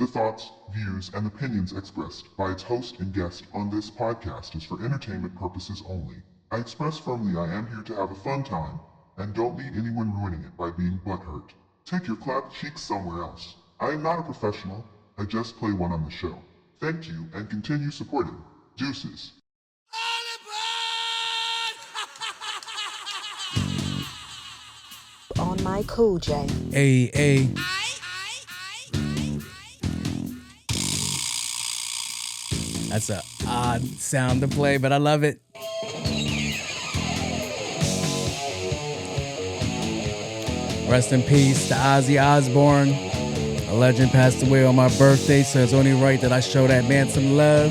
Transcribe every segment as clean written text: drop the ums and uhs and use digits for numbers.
The thoughts, views, and opinions expressed by its host and guest on this podcast is for entertainment purposes only. I express firmly I am here to have a fun time, and don't need anyone ruining it by being butthurt. Take your clapped cheeks somewhere else. I am not a professional, I just play one on the show. Thank you, and continue supporting. Deuces. On my cool J. Hey. That's a odd sound to play, but I love it. Rest in peace to OZZY Osbourne. A legend passed away on my birthday, so it's only right that I show that man some love.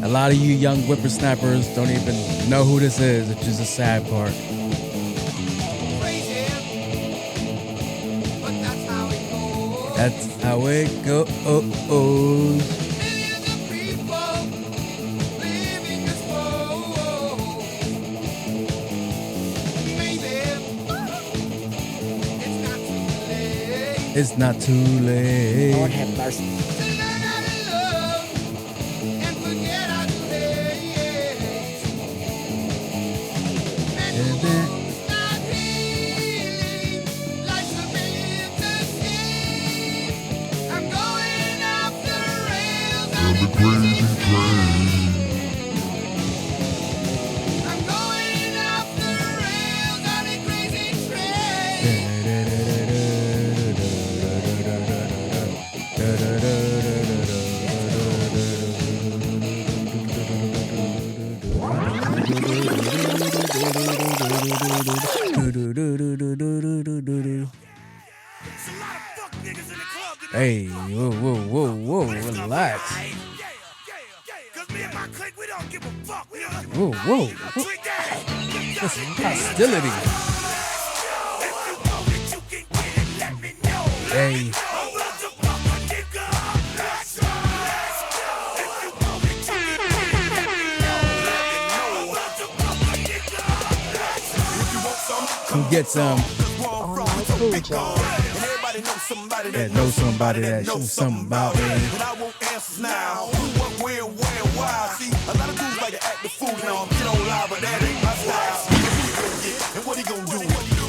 A lot of you young whippersnappers don't even know who this is, which is a sad part. That's how it goes. It's not too late. Lord have mercy. The crazy train. I'm going off the rails on a crazy Hey, whoa, relax. Whoa. This is hostility. Hey. Come get some. On my cool J. That know somebody that knows something about me. And I won't answer now. Who, what, where, why? See, a lot of dudes like to act the fool now. Get on live, but that ain't my style. And what he gonna do?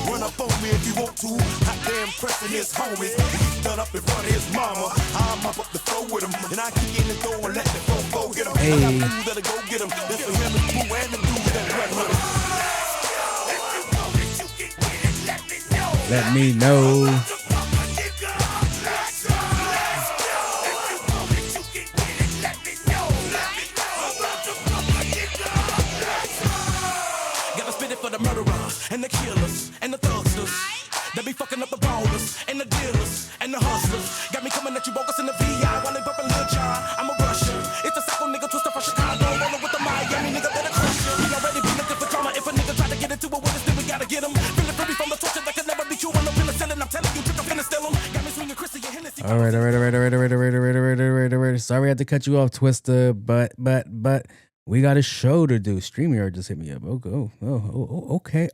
Run up on me if you want to. Hot damn pressing his homies. He's done up in front of his mama. I'm up the floor with him. And I kick in the door and let the go get him. Hey. I got dudes that'll go get him. That's for him and Pooh and the dudes that run with him. Let me know. Gotta spit it for the murderers and the killers and the thugsters. They be fucking up the ballers and the dealers and the hustlers. Got me coming at you bogus in the VI while they bumping Lil Jon. I'm a Russian. It's a psycho nigga twister from Chicago. Rolling with the Miami nigga better crush him. We already be looking for drama. If a nigga try to get into it with us, then we gotta get him. Feeling free from the torture that could never be true. I'm penicillin. I'm telling you, trick, I'm finna steal him. Got me swinging Chrissy and Hennessy. All right. Sorry I had to cut you off, Twister, but we got a show to do. StreamYard just hit me up. Okay.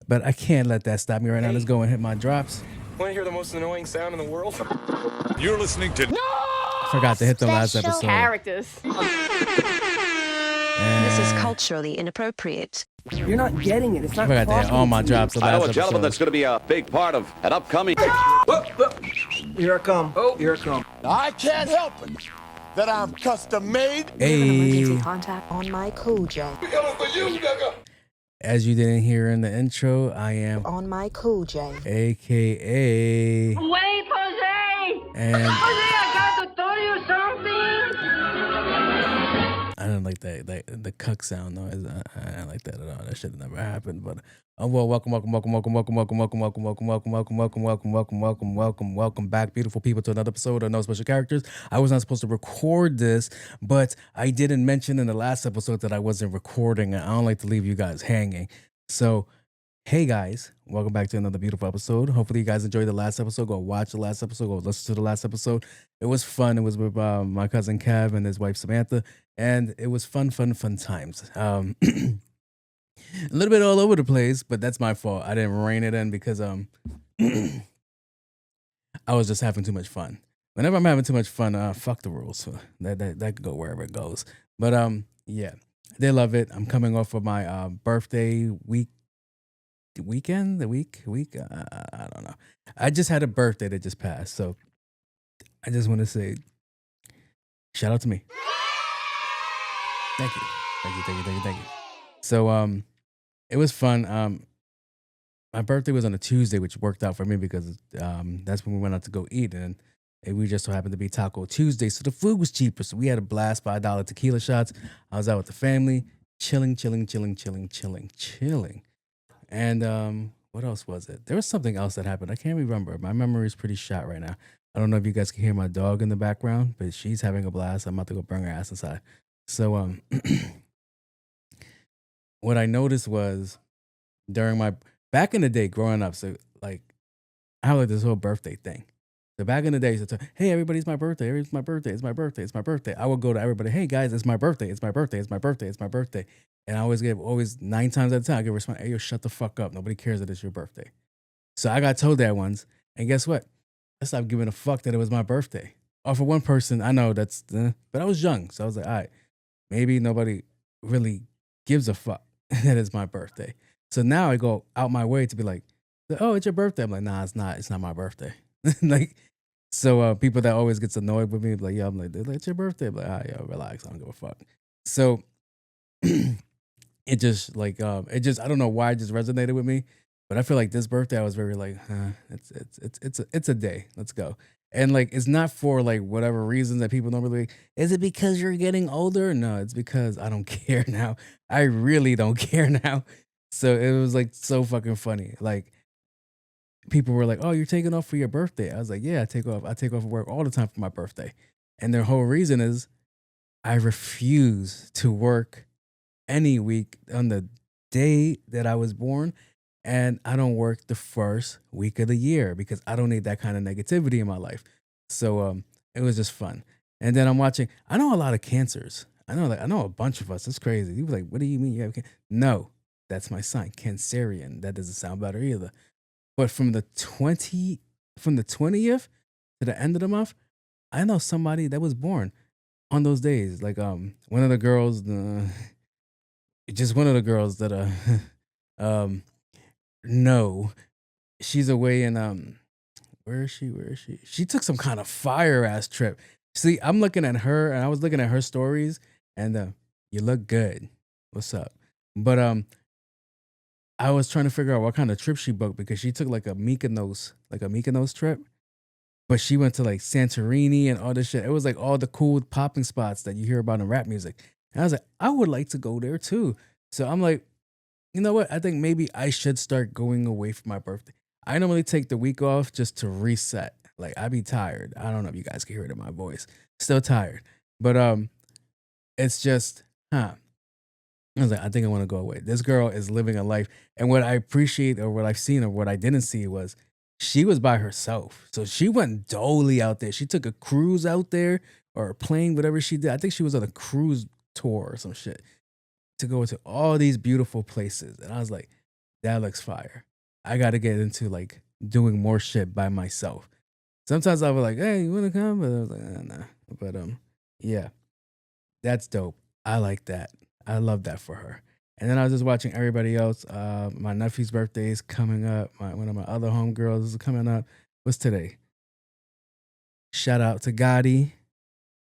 But I can't let that stop me right now. Let's go and hit my drops. Want to hear the most annoying sound in the world? You're listening to I forgot to hit the last episode. Characters. This is culturally inappropriate. You're not getting it. It's I not forgot to hit all my drops the I know last a gentleman that's episode. going to be a big part of an upcoming. Here I come. Here I come. I can't help it that I'm custom made. Hey, Contact on my cool J. as you didn't hear in the intro, I am On my cool J. AKA Wait, Jose! and Jose, I got to tell you something! I don't like that the cuck sound though. I don't like that at all. That should have never happened. But well, welcome back, beautiful people, to another episode of No Special Characters. I was not supposed to record this, but I didn't mention in the last episode that I wasn't recording. I don't like to leave you guys hanging. So, hey guys, welcome back to another beautiful episode. Hopefully you guys enjoyed the last episode. Go watch the last episode. Go listen to the last episode. It was fun. It was with my cousin Kev and his wife Samantha, and it was fun times. A little bit all over the place, but that's my fault. I didn't rein it in because I was just having too much fun. Whenever I'm having too much fun, fuck the rules. So that could go wherever it goes. But yeah, they love it. I'm coming off of my birthday weekend. I don't know. I just had a birthday that just passed, so I just want to say, shout out to me. Thank you. So it was fun. My birthday was on a Tuesday, which worked out for me because that's when we went out to go eat, and we just so happened to be Taco Tuesday, so the food was cheaper. So we had a blast, $5 tequila shots. I was out with the family, chilling. And what else was it? There was something else that happened. I can't remember. My memory is pretty shot right now. I don't know if you guys can hear my dog in the background, but she's having a blast. I'm about to go bring her ass inside. So what I noticed was during my back in the day growing up, so like I have like this whole birthday thing. So back in the day, so hey, everybody's my birthday. It's my birthday. It's my birthday. It's my birthday. I would go to everybody. Hey guys, it's my birthday. It's my birthday. It's my birthday. It's my birthday. And I always 9 times out of 10, I get response, hey, yo, shut the fuck up. Nobody cares that it's your birthday. So I got told that once, and guess what? I stopped giving a fuck that it was my birthday. Or for one person, I know that's, but I was young, so I was like, all right, maybe nobody really gives a fuck that it's my birthday. So now I go out my way to be like, oh, it's your birthday. I'm like, nah, it's not. It's not my birthday. Like, so people that always gets annoyed with me, like, yeah, I'm like, it's your birthday. I'm like, all right, yo, relax. I don't give a fuck. So it just like, I don't know why it just resonated with me, but I feel like this birthday I was very like, it's a day. Let's go. And like, it's not for like whatever reason that people don't really. Is it because you're getting older? No, it's because I don't care now. I really don't care now. So it was like so fucking funny. Like people were like, "Oh, you're taking off for your birthday." I was like, "Yeah, I take off. I take off work all the time for my birthday." And their whole reason is I refuse to work any week on the day that I was born, and I don't work the first week of the year because I don't need that kind of negativity in my life. So it was just fun. And then I'm watching. I know a lot of cancers. I know a bunch of us. It's crazy. People like, what do you mean you have cancer? No, that's my sign, Cancerian. That doesn't sound better either. But from the 20th to the end of the month, I know somebody that was born on those days. Like one of the girls, just one of the girls that no, she's away in where is she? She took some kind of fire ass trip. See, I'm looking at her and I was looking at her stories and you look good. What's up? But I was trying to figure out what kind of trip she booked because she took like a Mykonos trip. But she went to like Santorini and all this shit. It was like all the cool popping spots that you hear about in rap music. And I was like, I would like to go there too. So I'm like, you know what? I think maybe I should start going away for my birthday. I normally take the week off just to reset. Like I be tired. I don't know if you guys can hear it in my voice. Still tired. But it's just, I was like, I think I want to go away. This girl is living a life. And what I appreciate or what I've seen or what I didn't see was she was by herself. So she went dolly out there. She took a cruise out there or a plane, whatever she did. I think she was on a cruise tour or some shit to go to all these beautiful places. And I was like, that looks fire. I got to get into like doing more shit by myself. Sometimes I was like, hey, you want to come? But I was like, nah. But yeah, that's dope. I like that. I love that for her. And then I was just watching everybody else. My nephew's birthday is coming up. One of my other homegirls is coming up. What's today? Shout out to Gotti.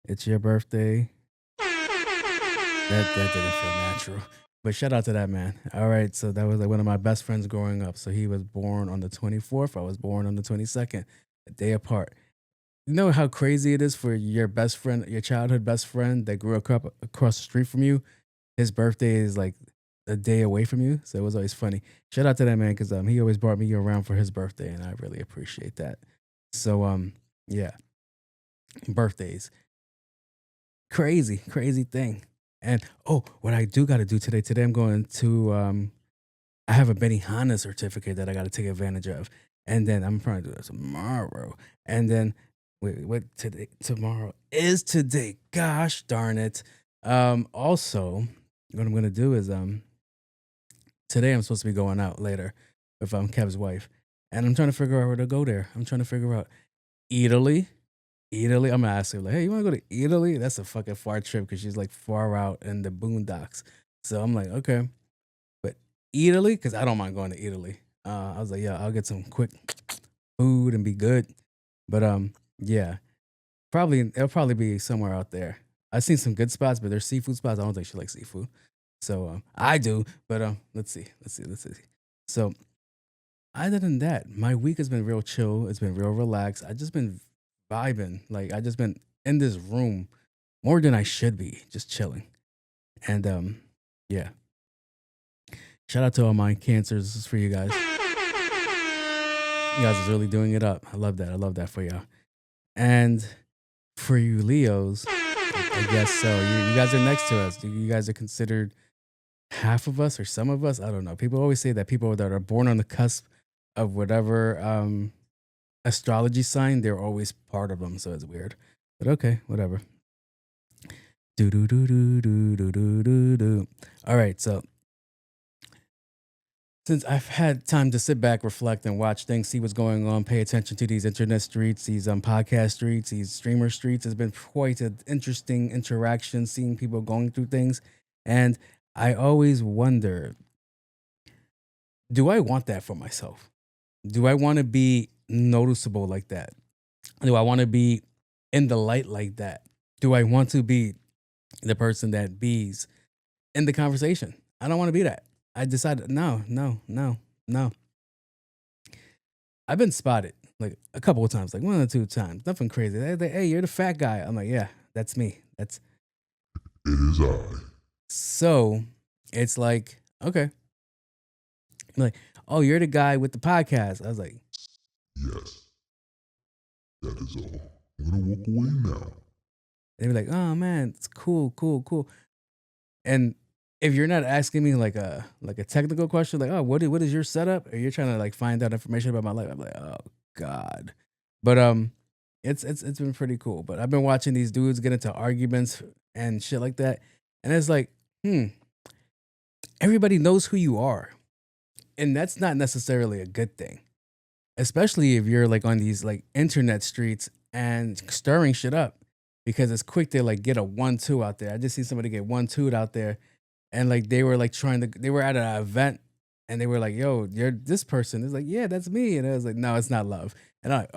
It's your birthday. That didn't feel natural. But shout out to that man. All right. So that was like one of my best friends growing up. So he was born on the 24th. I was born on the 22nd, a day apart. You know how crazy it is for your best friend, your childhood best friend that grew up across the street from you? His birthday is like a day away from you. So it was always funny. Shout out to that man because he always brought me around for his birthday, and I really appreciate that. So yeah. Birthdays. Crazy thing. And what I do gotta do today I'm going to I have a Benihana certificate that I gotta take advantage of. And then I'm trying to do that tomorrow. And then what today? Tomorrow is today. Gosh darn it. Also, what I'm gonna do is today I'm supposed to be going out later with Kev's wife, and I'm trying to figure out where to go there. I'm trying to figure out Italy. Italy. I'm gonna ask her like, hey, you want to go to Italy? That's a fucking far trip because she's like far out in the boondocks. So I'm like, okay, but Italy, because I don't mind going to Italy. I was like, yeah, I'll get some quick food and be good. But yeah, it'll probably be somewhere out there. I've seen some good spots, but there's seafood spots. I don't think she likes seafood. So I do, but let's see. So other than that, my week has been real chill. It's been real relaxed. I just been vibing. Like I just been in this room more than I should be, just chilling. And yeah. Shout out to all my cancers. This is for you guys. You guys is really doing it up. I love that. I love that for y'all. And for you Leos, I guess so. You guys are next to us. You guys are considered half of us or some of us. I don't know. People always say that people that are born on the cusp of whatever astrology sign, they're always part of them. So it's weird. But okay, whatever. Do do do do do do do do do. All right, so since I've had time to sit back, reflect, and watch things, see what's going on, pay attention to these internet streets, these podcast streets, these streamer streets, it's been quite an interesting interaction seeing people going through things. And I always wonder, do I want that for myself? Do I want to be noticeable like that? Do I want to be in the light like that? Do I want to be the person that bees in the conversation? I don't want to be that. I decided, no. I've been spotted like a couple of times, like 1 or 2 times. Nothing crazy. Hey, you're the fat guy. I'm like, yeah, that's me. It is I. So it's like, okay. I'm like, oh, you're the guy with the podcast. I was like, yes, that is all. I'm gonna walk away now. They were like, oh man, it's cool. And if you're not asking me like a technical question, like, oh, what is your setup? Or you're trying to like find out information about my life, I'm like, oh God. But it's been pretty cool. But I've been watching these dudes get into arguments and shit like that. And it's like, everybody knows who you are. And that's not necessarily a good thing. Especially if you're like on these like internet streets and stirring shit up. Because it's quick to like get a 1-2 out there. I just seen somebody get 1-2'd out there. And like they were like they were at an event and they were like, yo, you're this person. It's like, yeah, that's me. And I was like, no, it's not love. And I'm like,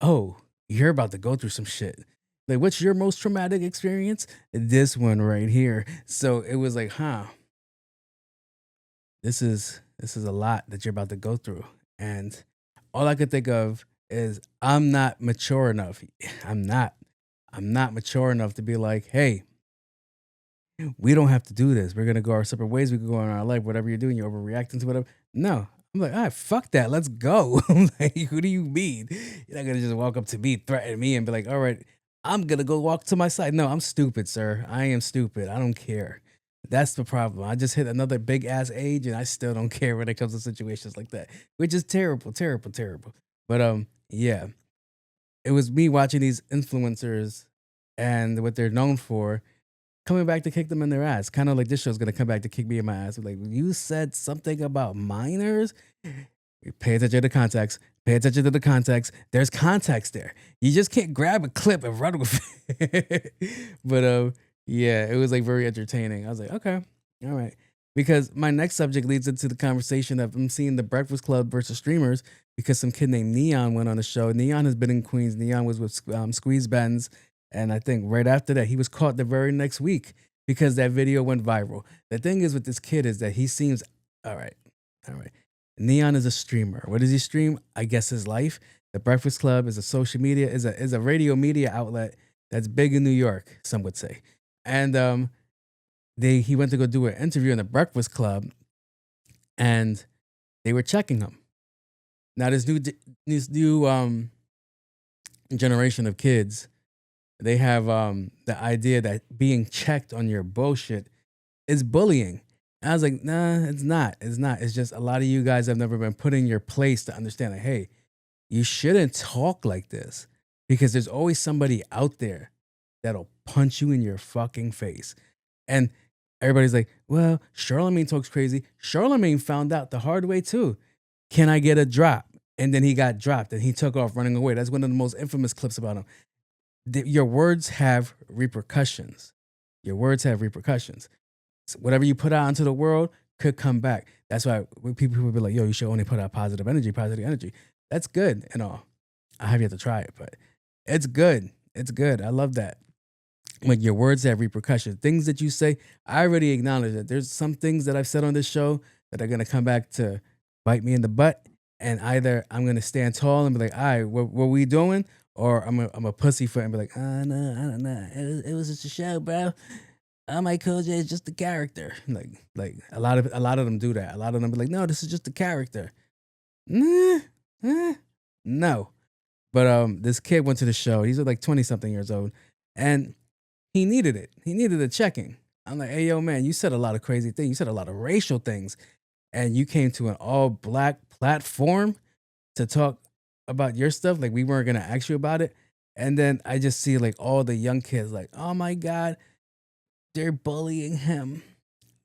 oh, you're about to go through some shit. Like, what's your most traumatic experience? This one right here. So it was like, this is a lot that you're about to go through. And all I could think of is I'm not mature enough. I'm not mature enough to be like, hey, we don't have to do this. We're going to go our separate ways. We can go on our life. Whatever you're doing, you're overreacting to whatever. No. I'm like, all right, fuck that. Let's go. I'm like, who do you mean? You're not going to just walk up to me, threaten me, and be like, all right, I'm going to go walk to my side. No, I'm stupid, sir. I am stupid. I don't care. That's the problem. I just hit another big ass age, and I still don't care when it comes to situations like that, which is terrible. But yeah, it was me watching these influencers and what they're known for coming back to kick them in their ass. Kind of like this show's going to come back to kick me in my ass. Like, you said something about minors? Pay attention to the context. Pay attention to the context. There's context there. You just can't grab a clip and run with it. But yeah, it was like very entertaining. I was like, okay, all right. Because my next subject leads into the conversation of I'm seeing the Breakfast Club versus streamers because some kid named Neon went on the show. Neon has been in Queens. Neon was with Squeeze Benz. And I think right after that, he was caught the very next week because that video went viral. The thing is with this kid is that he seems, all right. Neon is a streamer. What does he stream? I guess his life. The Breakfast Club is a social media, is a radio media outlet that's big in New York, some would say. And he went to go do an interview in the Breakfast Club and they were checking him. Now this new generation of kids, they have the idea that being checked on your bullshit is bullying. And I was like, nah, it's not. It's just a lot of you guys have never been put in your place to understand that, hey, you shouldn't talk like this because there's always somebody out there that'll punch you in your fucking face. And Everybody's like, well, Charlemagne talks crazy. Charlemagne found out the hard way too. Can I get a drop? And then he got dropped and he took off running away. That's one of the most infamous clips about him. Your words have repercussions. Your words have repercussions. So whatever you put out into the world could come back. That's why when people will be like, yo, you should only put out positive energy, positive energy. That's good and all. I have yet to try it, but it's good. It's good. I love that. When your words have repercussions, things that you say, I already acknowledge that there's some things that I've said on this show that are going to come back to bite me in the butt. And either I'm going to stand tall and be like, all right, what we doing? Or I'm a pussyfoot and be like, oh, no, I don't know. It was just a show, bro. Oh, my Coach is just a character. Like a lot of them do that. A lot of them be like, no, this is just a character. No. But this kid went to the show. He's like 20-something years old. And he needed it. He needed a checking. I'm like, hey, yo, man, you said a lot of crazy things. You said a lot of racial things. And you came to an all-black platform to talk about your stuff. Like, we weren't going to ask you about it. And then I just see, like, all the young kids like, oh, my God, they're bullying him.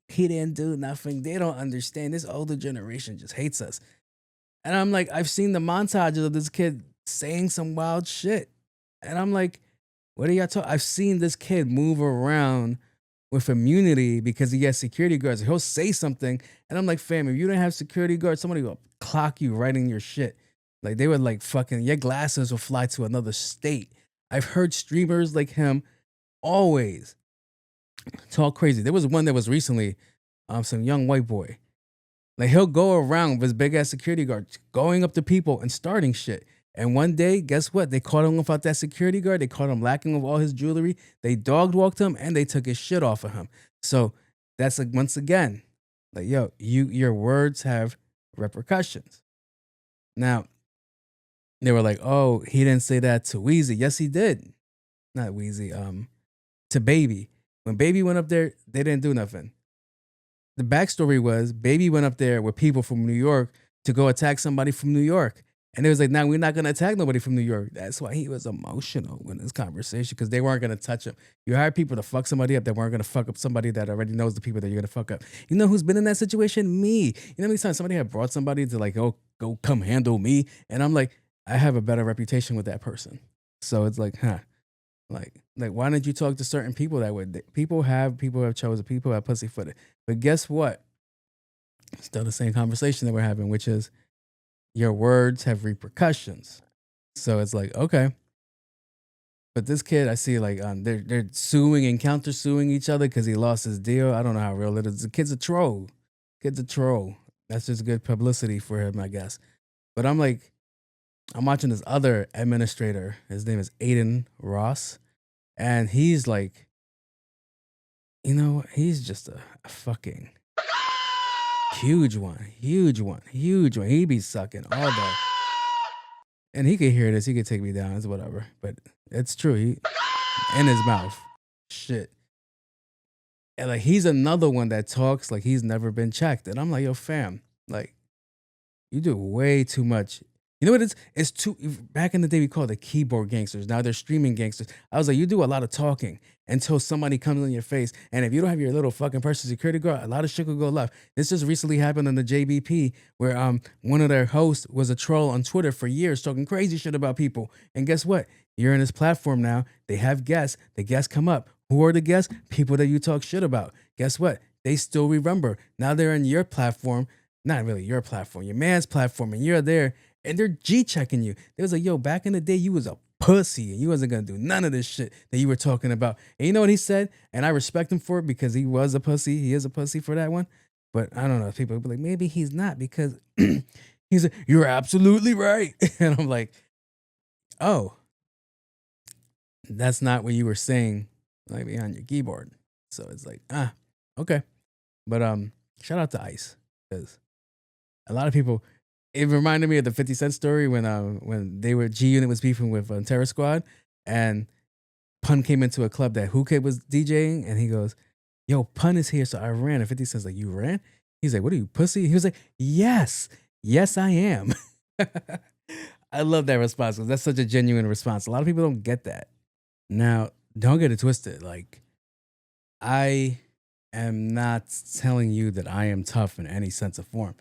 He didn't do nothing. They don't understand. This older generation just hates us. And I'm like, I've seen the montages of this kid saying some wild shit. And I'm like, what are y'all talking? I've seen this kid move around with immunity because he has security guards. He'll say something. And I'm like, fam, if you don't have security guards, somebody will clock you right in your shit. Like, they would like fucking, your glasses will fly to another state. I've heard streamers like him always talk crazy. There was one that was recently some young white boy. Like, he'll go around with his big ass security guard going up to people and starting shit. And one day, guess what? They caught him without that security guard. They caught him lacking of all his jewelry. They dog walked him and they took his shit off of him. So that's like, once again, like, yo, your words have repercussions. Now, they were like, oh, he didn't say that to Weezy. Yes, he did. Not Weezy, to Baby. When Baby went up there, they didn't do nothing. The backstory was Baby went up there with people from New York to go attack somebody from New York. And it was like, now we're not going to attack nobody from New York. That's why he was emotional in this conversation, because they weren't going to touch him. You hired people to fuck somebody up that weren't going to fuck up somebody that already knows the people that you're going to fuck up. You know who's been in that situation? Me. You know how many times somebody had brought somebody to like, oh, go come handle me? And I'm like, I have a better reputation with that person. So it's like, like why didn't you talk to certain people that way? People have chosen, people have pussyfooted. But guess what? Still the same conversation that we're having, which is, your words have repercussions. So it's like, okay. But this kid, I see like they're suing and counter-suing each other because he lost his deal. I don't know how real it is. The kid's a troll. That's just good publicity for him, I guess. But I'm like, I'm watching this other administrator. His name is Aiden Ross. And he's like, you know, he's just a fucking huge one. He be sucking all day. And he could hear this. He could take me down. It's whatever. But it's true. He in his mouth. Shit. And like, he's another one that talks like he's never been checked. And I'm like, yo, fam, like, you do way too much. You know what it is? It's too, back in the day, we called it keyboard gangsters. Now they're streaming gangsters. I was like, you do a lot of talking until somebody comes in your face. And if you don't have your little fucking personal security guard, a lot of shit could go left. This just recently happened on the JBP where one of their hosts was a troll on Twitter for years talking crazy shit about people. And guess what? You're in this platform now. They have guests. The guests come up. Who are the guests? People that you talk shit about. Guess what? They still remember. Now they're in your platform. Not really your platform, your man's platform. And you're there. And they're G-checking you. They was like, yo, back in the day, you was a pussy. And you wasn't going to do none of this shit that you were talking about. And you know what he said? And I respect him for it because he was a pussy. He is a pussy for that one. But I don't know. People be like, maybe he's not because he's like, you're absolutely right. And I'm like, oh, that's not what you were saying like behind your keyboard. So it's like, okay. But shout out to Ice, because a lot of people, it reminded me of the 50 Cent story when they were, G-Unit was beefing with Terror Squad, and Pun came into a club that Who Kid was DJing, and he goes, yo, Pun is here, so I ran. And 50 Cent's like, you ran? He's like, what are you, pussy? He was like, yes, I am. I love that response because that's such a genuine response. A lot of people don't get that. Now, don't get it twisted. Like, I am not telling you that I am tough in any sense of form.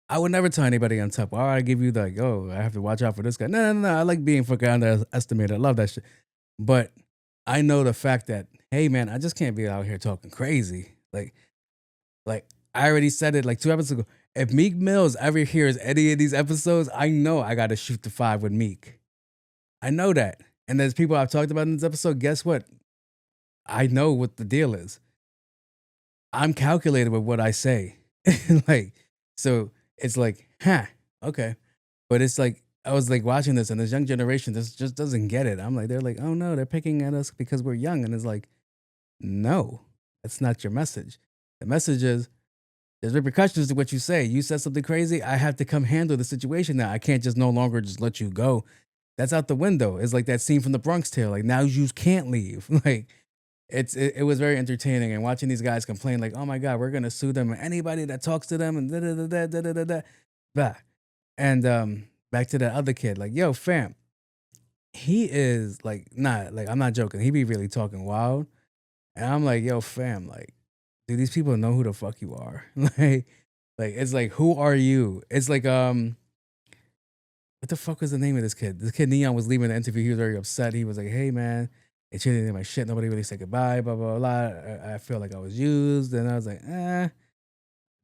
I would never tell anybody I'm tough. Why would I give you like, oh, I have to watch out for this guy? No. I like being fucking underestimated. I love that shit. But I know the fact that, hey man, I just can't be out here talking crazy. Like I already said it like 2 episodes ago. If Meek Mills ever hears any of these episodes, I know I gotta shoot the 5 with Meek. I know that. And there's people I've talked about in this episode. Guess what? I know what the deal is. I'm calculated with what I say. Like, so it's like, okay. But it's like, I was like watching this and this young generation just doesn't get it. I'm like, they're like, oh no, they're picking at us because we're young. And it's like, no, that's not your message. The message is there's repercussions to what you say. You said something crazy. I have to come handle the situation now. I can't just no longer just let you go. That's out the window. It's like that scene from the Bronx Tale. Like now you can't leave. Like it was very entertaining and watching these guys complain like, oh my God, we're gonna sue them and anybody that talks to them and da da da da da da da. Bah. And back to that other kid, like, yo, fam, he is like not like I'm not joking. He be really talking wild. And I'm like, yo, fam, like, do these people know who the fuck you are? like it's like, who are you? It's like what the fuck was the name of this kid? This kid Neon was leaving the interview. He was very upset. He was like, hey man, they treated me like my shit. Nobody really said goodbye, blah, blah, blah. I feel like I was used. And I was like,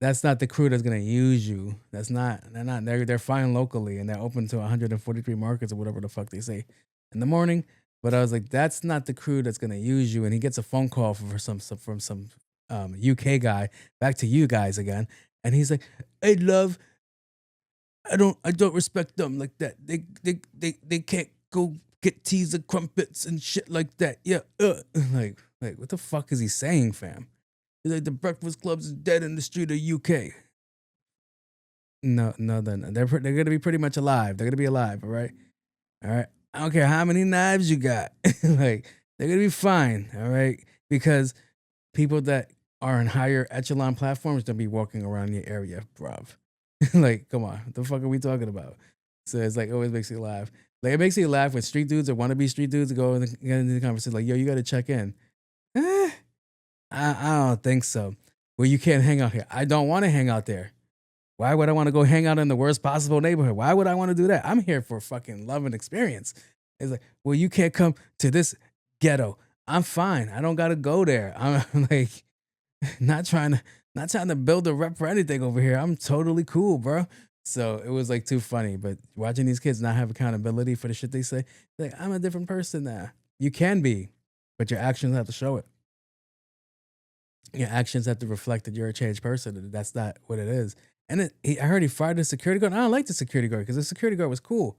that's not the crew that's gonna use you. They're fine locally and they're open to 143 markets or whatever the fuck they say in the morning. But I was like, that's not the crew that's gonna use you. And he gets a phone call from some UK guy, back to you guys again. And he's like, hey love, I don't respect them like that. They can't go get teas and crumpets and shit like that. Yeah. Like what the fuck is he saying, fam? He's like, the Breakfast Club's dead in the street of UK. No, then they're gonna be pretty much alive. They're gonna be alive, all right? All right. I don't care how many knives you got. Like, they're gonna be fine, all right? Because people that are in higher echelon platforms don't be walking around your area, bruv. Like, come on, what the fuck are we talking about? So it's like always makes you laugh. Like it makes you laugh when street dudes or wannabe street dudes go in get into the conversation like, yo, you gotta check in. I don't think so. Well, you can't hang out here. I don't want to hang out there. Why would I want to go hang out in the worst possible neighborhood? Why would I want to do that? I'm here for fucking love and experience. It's like, well, you can't come to this ghetto. I'm fine. I don't gotta go there. I'm like not trying to build a rep for anything over here. I'm totally cool, bro. So it was like too funny. But watching these kids not have accountability for the shit they say, like, I'm a different person now. You can be, but your actions have to show it. Your actions have to reflect that you're a changed person. And that's not what it is. And I heard he fired the security guard. I don't like the security guard because the security guard was cool.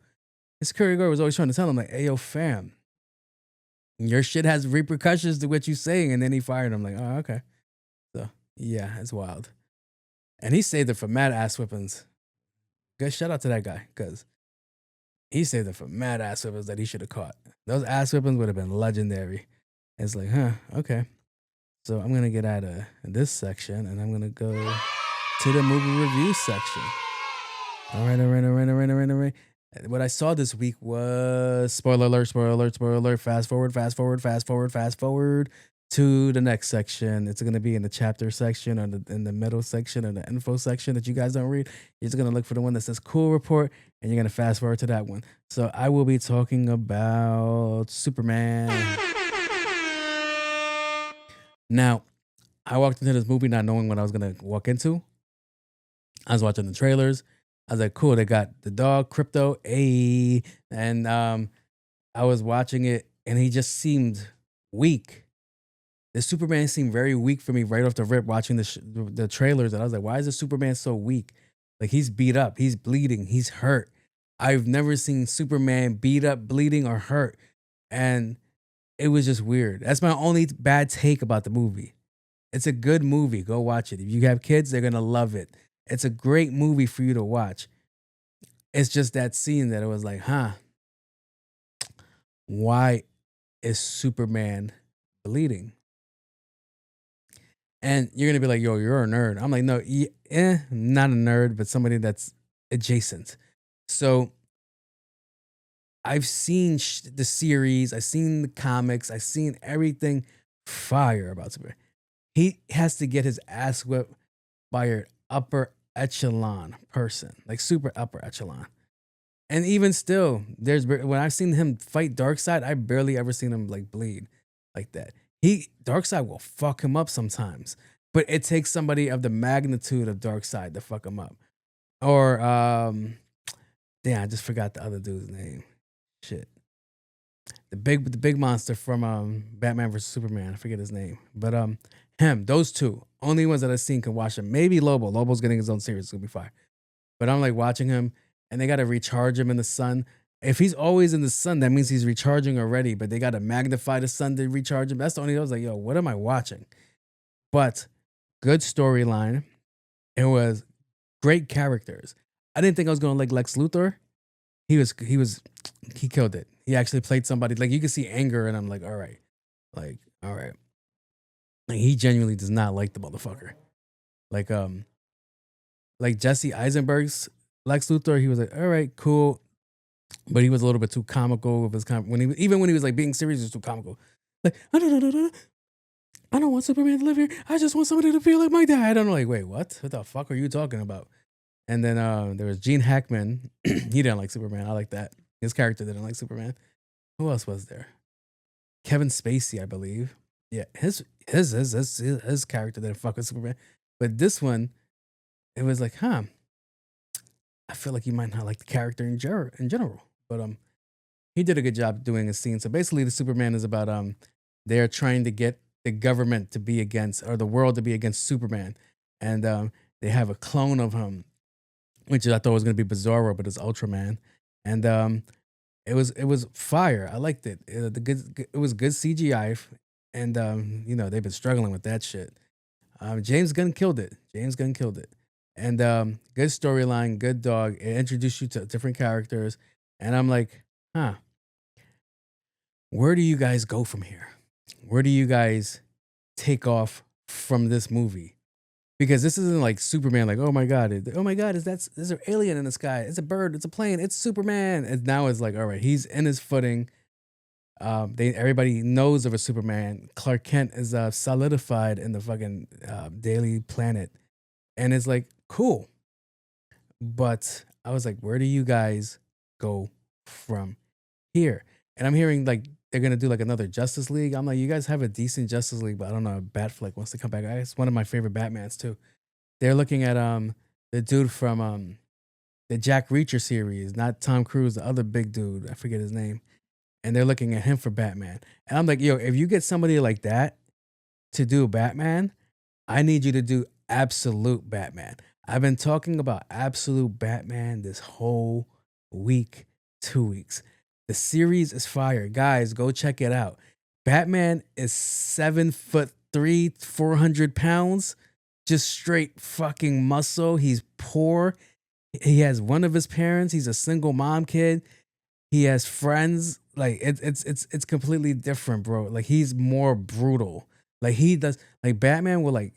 The security guard was always trying to tell him, like, hey, yo, fam, your shit has repercussions to what you're saying. And then he fired him. Like, oh, okay. So, yeah, it's wild. And he saved it for mad ass whippings. Good shout out to that guy because he saved it for mad ass whippings that he should have caught. Those ass whippings would have been legendary. It's like, okay. So I'm going to get out of this section and I'm going to go to the movie review section. All right. What I saw this week was spoiler alert. Fast forward to the next section. It's going to be in the chapter section or in the middle section or the info section that you guys don't read. You're just going to look for the one that says cool report and you're going to fast forward to that one. So I will be talking about Superman. Now, I walked into this movie not knowing what I was going to walk into. I was watching the trailers. I was like, cool, they got the dog, Crypto, and I was watching it, and he just seemed weak. The Superman seemed very weak for me right off the rip watching the trailers, and I was like, why is the Superman so weak? Like, he's beat up, he's bleeding, he's hurt. I've never seen Superman beat up, bleeding, or hurt, and it was just weird. That's my only bad take about the movie. It's a good movie. Go watch it. If you have kids, they're going to love it. It's a great movie for you to watch. It's just that scene that it was like, why is Superman bleeding? And you're going to be like, yo, you're a nerd. I'm like, no, not a nerd, but somebody that's adjacent. So I've seen the series, I've seen the comics, I've seen everything fire about Superman. he has to get his ass whipped by an upper echelon person, like super upper echelon. And even still, when I've seen him fight Darkseid, I barely ever seen him like bleed like that. Darkseid will fuck him up sometimes, but it takes somebody of the magnitude of Darkseid to fuck him up. Or damn, I just forgot the other dude's name. Shit, the big monster from Batman vs Superman. I forget his name, but those two only ones that I've seen can watch him. Maybe Lobo. Lobo's getting his own series. It's gonna be fire. But I'm like watching him, and they got to recharge him in the sun. If he's always in the sun, that means he's recharging already. But they got to magnify the sun to recharge him. That's the only. I was like, yo, what am I watching? But good storyline. It was great characters. I didn't think I was gonna like Lex Luthor. He killed it. He actually played somebody, like you can see anger, and I'm like, all right. Like he genuinely does not like the motherfucker. Like Jesse Eisenberg's Lex Luthor, he was like, all right, cool. But he was a little bit too comical with his even when he was like being serious, he was too comical. Like, I don't want Superman to live here. I just want somebody to feel like my dad. I'm like, wait, what? What the fuck are you talking about? And then there was Gene Hackman. He didn't like Superman. I like that. His character didn't like Superman. Who else was there? Kevin Spacey, I believe. Yeah, his character didn't fuck with Superman. But this one, it was like, I feel like you might not like the character in general. But he did a good job doing a scene. So basically, the Superman is about they're trying to get the government to be against, or the world to be against Superman, and they have a clone of him, which I thought was going to be Bizarro, but it's Ultraman, and it was fire. I liked it. It was good CGI, and they've been struggling with that shit. James Gunn killed it. And good storyline, good dog. It introduced you to different characters, and I'm like, where do you guys go from here? Where do you guys take off from this movie? Because this isn't like Superman, like, oh my God, is there an alien in the sky? It's a bird, it's a plane, it's Superman. And now it's like, all right, he's in his footing. Everybody knows of a Superman. Clark Kent is solidified in the fucking Daily Planet. And it's like, cool. But I was like, where do you guys go from here? And I'm hearing like they're gonna do like another Justice League. I'm like, you guys have a decent Justice League, but I don't know if Batfleck wants to come back. It's one of my favorite Batmans too. They're looking at the dude from the Jack Reacher series, not Tom Cruise, the other big dude. I forget his name. And they're looking at him for Batman. And I'm like, yo, if you get somebody like that to do Batman, I need you to do absolute Batman. I've been talking about absolute Batman this whole week, 2 weeks. The series is fire. Guys, go check it out. Batman is 7'3", 400 pounds, just straight fucking muscle. He's poor. He has one of his parents. He's a single mom kid. He has friends. Like it's completely different, bro. Like he's more brutal. Like he does. Like Batman will like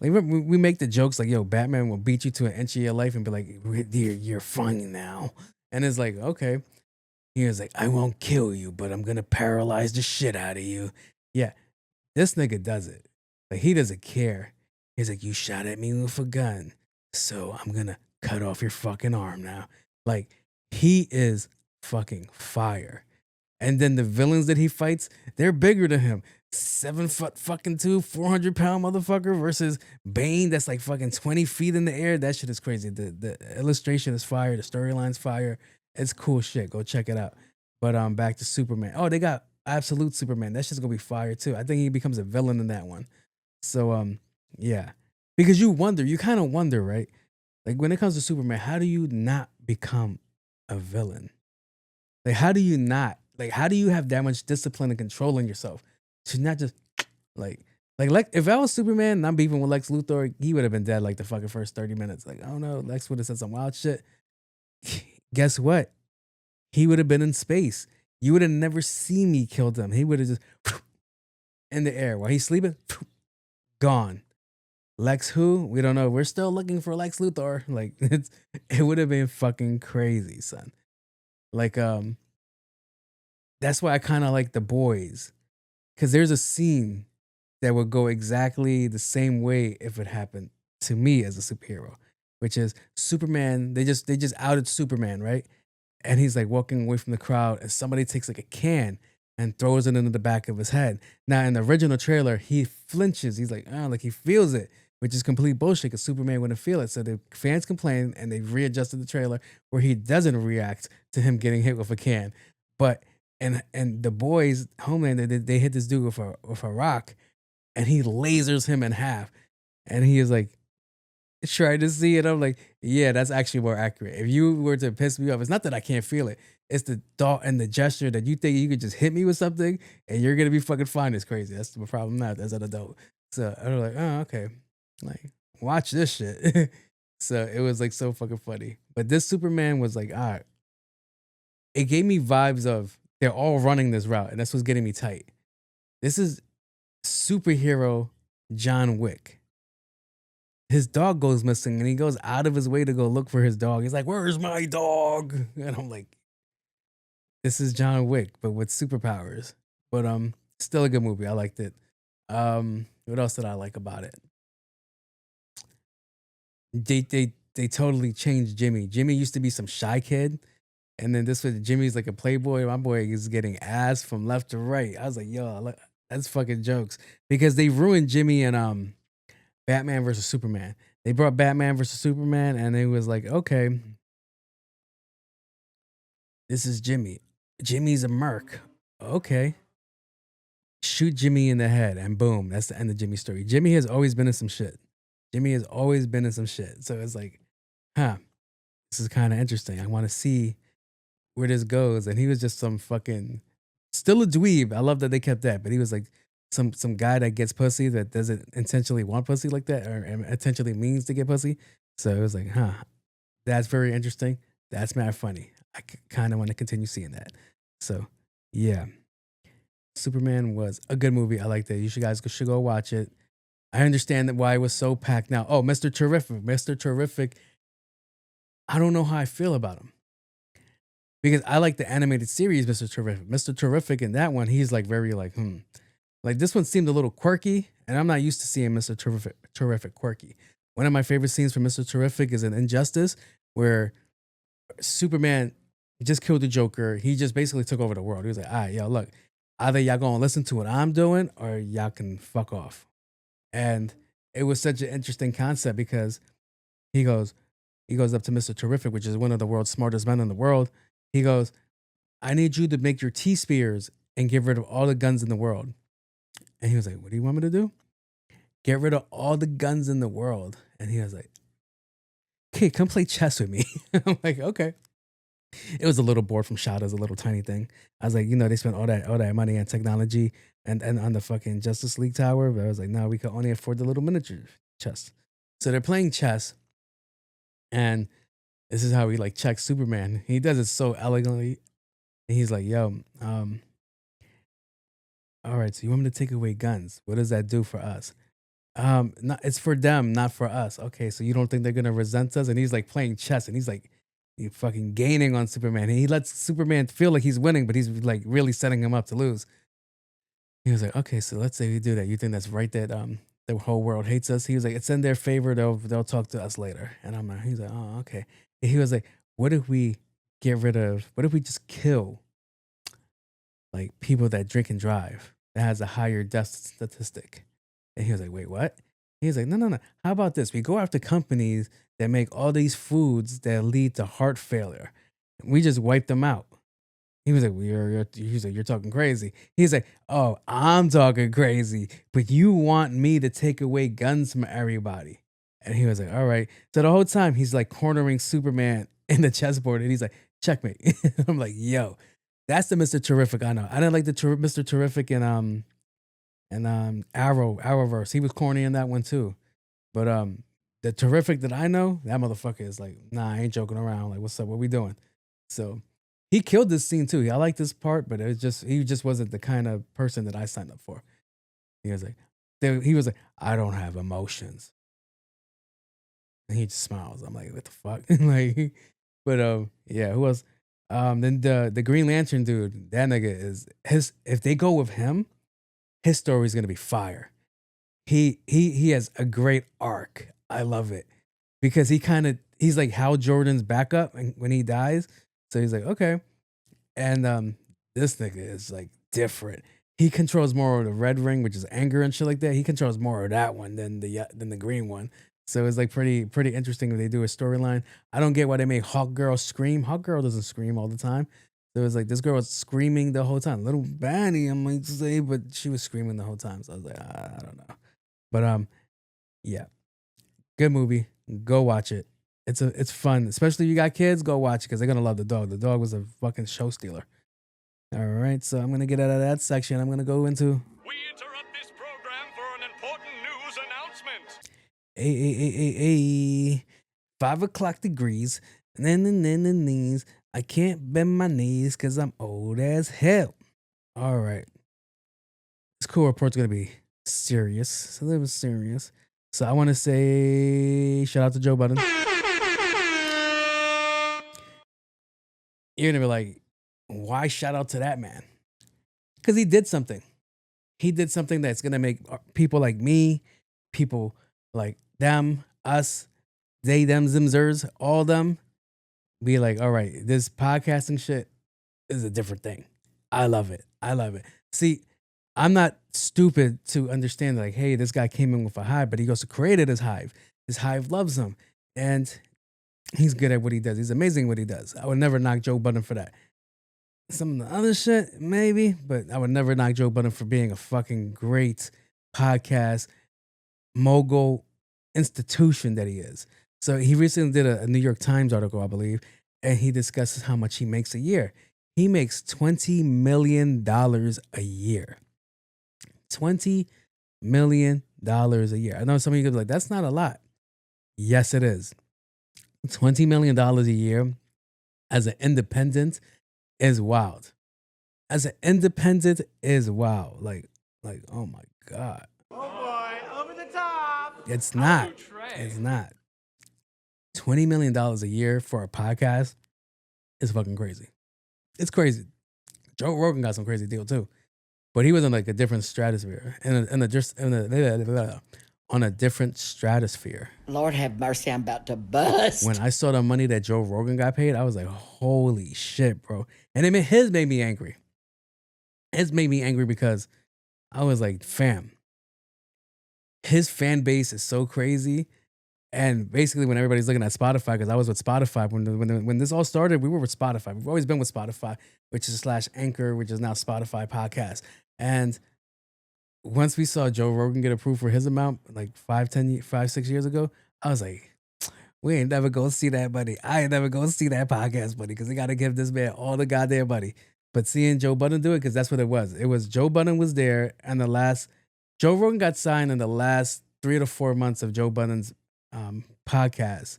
we make the jokes like, yo, Batman will beat you to an inch of your life and be like, you're fine now. And it's like, okay. He was like, I won't kill you, but I'm gonna paralyze the shit out of you. Yeah, this nigga does it. Like he doesn't care. He's like, you shot at me with a gun, so I'm gonna cut off your fucking arm now. Like he is fucking fire. And then the villains that he fights, they're bigger than him. 7'2", 400 pound motherfucker versus Bane that's like fucking 20 feet in the air. That shit is crazy. The illustration is fire. The storyline's fire. It's cool shit. Go check it out. But back to Superman. Oh, they got Absolute Superman. That shit's gonna be fire too. I think he becomes a villain in that one. So yeah. Because you kind of wonder, right? Like when it comes to Superman, how do you not become a villain? Like how do you have that much discipline and control in yourself to not just like if I was Superman and I'm beefing with Lex Luthor, he would have been dead like the fucking first 30 minutes. Like, I don't know, Lex would have said some wild shit. Guess what? He would have been in space. You would have never seen me kill them. He would have just in the air while he's sleeping, gone. Lex who? We don't know. We're still looking for Lex Luthor. Like it would have been fucking crazy, son. Like that's why I kind of like The Boys, because there's a scene that would go exactly the same way if it happened to me as a superhero, which is Superman. They just outed Superman, right? And he's like walking away from the crowd, and somebody takes like a can and throws it into the back of his head. Now, in the original trailer, he flinches. He's like, oh, like he feels it, which is complete bullshit because Superman wouldn't feel it. So the fans complained and they readjusted the trailer where he doesn't react to him getting hit with a can. But and the boys, Homeland, they hit this dude with a rock, and he lasers him in half. And he is like, trying to see it. I'm like, yeah, that's actually more accurate. If you were to piss me off, it's not that I can't feel it. It's the thought and the gesture that you think you could just hit me with something and you're gonna be fucking fine. It's crazy. That's the problem now as an adult. So I was like, oh, okay. Like, watch this shit. So it was like so fucking funny. But this Superman was like, all right. It gave me vibes of they're all running this route, and that's what's getting me tight. This is superhero John Wick. His dog goes missing and he goes out of his way to go look for his dog. He's like, where's my dog? And I'm like, this is John Wick, but with superpowers. But still a good movie. I liked it. What else did I like about it? They totally changed Jimmy. Jimmy used to be some shy kid. And then this was Jimmy's like a playboy. My boy is getting ass from left to right. I was like, yo, that's fucking jokes. Because they ruined Jimmy and Batman versus Superman. They brought Batman versus Superman, and it was like, okay, this is Jimmy. Jimmy's a merc. Okay. Shoot Jimmy in the head, and boom, that's the end of Jimmy's story. Jimmy has always been in some shit. Jimmy has always been in some shit. So it's like, huh, this is kind of interesting. I want to see where this goes. And he was just some fucking, still a dweeb. I love that they kept that, but he was like, some guy that gets pussy that doesn't intentionally want pussy like that or intentionally means to get pussy. So it was like, huh, that's very interesting. That's mad funny. I kind of want to continue seeing that. So yeah, Superman was a good movie. I liked it. You should go watch it. I understand that why it was so packed now. Oh, Mr. Terrific. Mr. Terrific. I don't know how I feel about him. Because I like the animated series, Mr. Terrific. Mr. Terrific in that one, he's like very like, Like this one seemed a little quirky, and I'm not used to seeing Mr. Terrific quirky. One of my favorite scenes from Mr. Terrific is in Injustice, where Superman just killed the Joker. He just basically took over the world. He was like, all right, yo, look, either y'all gonna listen to what I'm doing or y'all can fuck off. And it was such an interesting concept because he goes up to Mr. Terrific, which is one of the world's smartest men in the world. He goes, I need you to make your T-spears and get rid of all the guns in the world. And he was like, what do you want me to do? Get rid of all the guns in the world. And he was like, kid, come play chess with me. I'm like, okay. It was a little board from Shot as a little tiny thing. I was like, they spent all that money on technology and on the fucking Justice League tower. But I was like, no, we could only afford the little miniature chess. So they're playing chess. And this is how he like checks Superman. He does it so elegantly. And he's like, yo, all right, so you want me to take away guns? What does that do for us? It's for them, not for us. Okay, so you don't think they're gonna resent us? And he's like playing chess, and he's like, fucking gaining on Superman. And he lets Superman feel like he's winning, but he's like really setting him up to lose. He was like, okay, so let's say we do that. You think that's right that the whole world hates us? He was like, it's in their favor. They'll talk to us later. And I'm like, he's like, oh, okay. And he was like, what if we just kill like people that drink and drive that has a higher death statistic? And he was like, wait, what? He was like, no. How about this? We go after companies that make all these foods that lead to heart failure. We just wipe them out. He was like, you're talking crazy. He's like, oh, I'm talking crazy, but you want me to take away guns from everybody. And he was like, all right. So the whole time he's like cornering Superman in the chessboard, and he's like, checkmate. I'm like, yo, that's the Mr. Terrific I know. I didn't like the Mr. Terrific in Arrowverse. He was corny in that one too. But the Terrific that I know, that motherfucker is like, nah, I ain't joking around. Like, what's up? What we doing? So he killed this scene too. I like this part, but he just wasn't the kind of person that I signed up for. He was like, I don't have emotions. And he just smiles. I'm like, what the fuck? Like, but yeah, who else? Then the Green Lantern dude, that nigga is if they go with him, his story is gonna be fire. he has a great arc. I love it because he's like Hal Jordan's backup and when he dies. So he's like, okay. And this nigga is like different. He controls more of the red ring, which is anger and shit like that. He controls more of that one than the green one. So it's like pretty interesting when they do a storyline. I don't get why they make Hawk Girl scream. Hawk Girl doesn't scream all the time. So it was like this girl was screaming the whole time. Little Banny, I might say, but she was screaming the whole time. So I was like, I don't know. But yeah. Good movie. Go watch it. It's fun. Especially if you got kids, go watch it because they're gonna love the dog. The dog was a fucking show stealer. All right, so I'm gonna get out of that section. I'm gonna go into We interrupt this program for an important news announcement. a 5 o'clock degrees. And then the knees. I can't bend my knees because I'm old as hell. All right. This cool report's gonna be serious. So that was serious. So I want to say shout out to Joe Budden. You're gonna be like, why shout out to that man? Because he did something. He did something that's gonna make people like me, people like them, us, they, them, zers, all them, be like, all right, this podcasting shit is a different thing. I love it. I love it. See, I'm not stupid to understand like, hey, this guy came in with a hive, but he goes to create his hive. His hive loves him. And he's good at what he does. He's amazing at what he does. I would never knock Joe Budden for that. Some of the other shit, maybe, but I would never knock Joe Budden for being a fucking great podcast mogul institution that he is. So he recently did a New York Times article, I believe, and he discusses how much he makes a year. He makes $20 million a year. $20 million a year. I know some of you could be like, that's not a lot. Yes, it is. $20 million a year as an independent is wild. As an independent is wild. Like, oh my God. Oh boy, over the top. It's not. It's not. $20 million a year for a podcast is fucking crazy. It's crazy. Joe Rogan got some crazy deal too. But he was in like a different stratosphere. On a different stratosphere. Lord have mercy, I'm about to bust. When I saw the money that Joe Rogan got paid, I was like, holy shit, bro. And his made me angry. His made me angry because I was like, fam, his fan base is so crazy. And basically when everybody's looking at Spotify, because I was with Spotify, when this all started, we were with Spotify. We've always been with Spotify, which is /Anchor, which is now Spotify Podcast. And once we saw Joe Rogan get approved for his amount, like 6 years ago, I was like, we ain't never gonna see that money. I ain't never gonna see that podcast money because they gotta give this man all the goddamn money. But seeing Joe Budden do it, because that's what it was. It was Joe Budden was there, and Joe Rogan got signed in the last 3 to 4 months of Joe Budden's podcast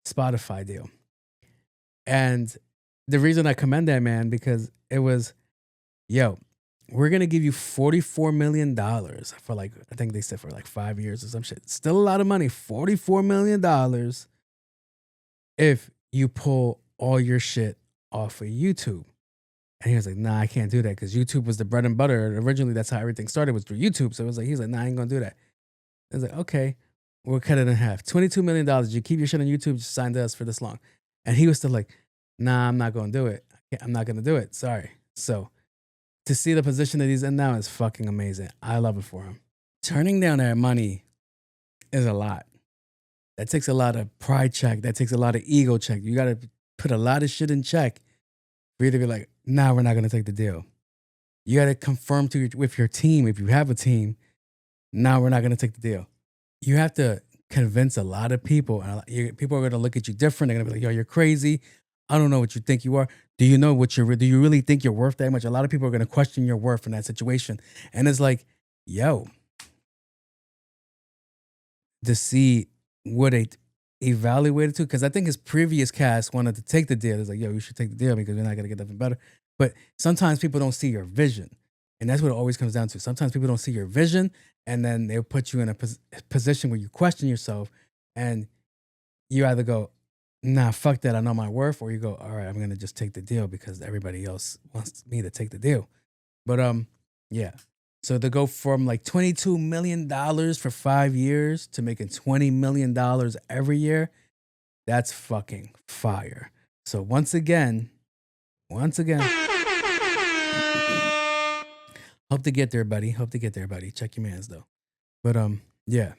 Spotify deal. And the reason I commend that man, because it was, we're going to give you $44 million for like, I think they said for like 5 years or some shit. Still a lot of money. $44 million if you pull all your shit off of YouTube. And he was like, nah, I can't do that because YouTube was the bread and butter. And originally, that's how everything started, was through YouTube. So it was like, he's like, nah, I ain't going to do that. I was like, okay, we'll cut it in half. $22 million. You keep your shit on YouTube, just sign to us for this long. And he was still like, nah, I'm not going to do it. I'm not going to do it. Sorry. So to see the position that he's in now is fucking amazing. I love it for him. Turning down that money is a lot. That takes a lot of pride check. That takes a lot of ego check. You got to put a lot of shit in check for you to be like, nah, we're not going to take the deal. You got to confirm with your team, if you have a team, nah, we're not going to take the deal. You have to convince a lot of people. And people are going to look at you different. They're going to be like, yo, you're crazy. I don't know what you think you are. Do you know do you really think you're worth that much? A lot of people are going to question your worth in that situation. And it's like, yo, to see what they evaluated to, because I think his previous cast wanted to take the deal. It's like, yo, you should take the deal because you're not going to get nothing better. But sometimes people don't see your vision. And that's what it always comes down to. Sometimes people don't see your vision, and then they'll put you in a position where you question yourself, and you either go, nah, fuck that, I know my worth, or you go, all right, I'm going to just take the deal because everybody else wants me to take the deal. But yeah, So to go from like $22 million for 5 years to making $20 million every year, that's fucking fire. So once again, hope to get there, buddy. Hope to get there, buddy. Check your mans though. But yeah,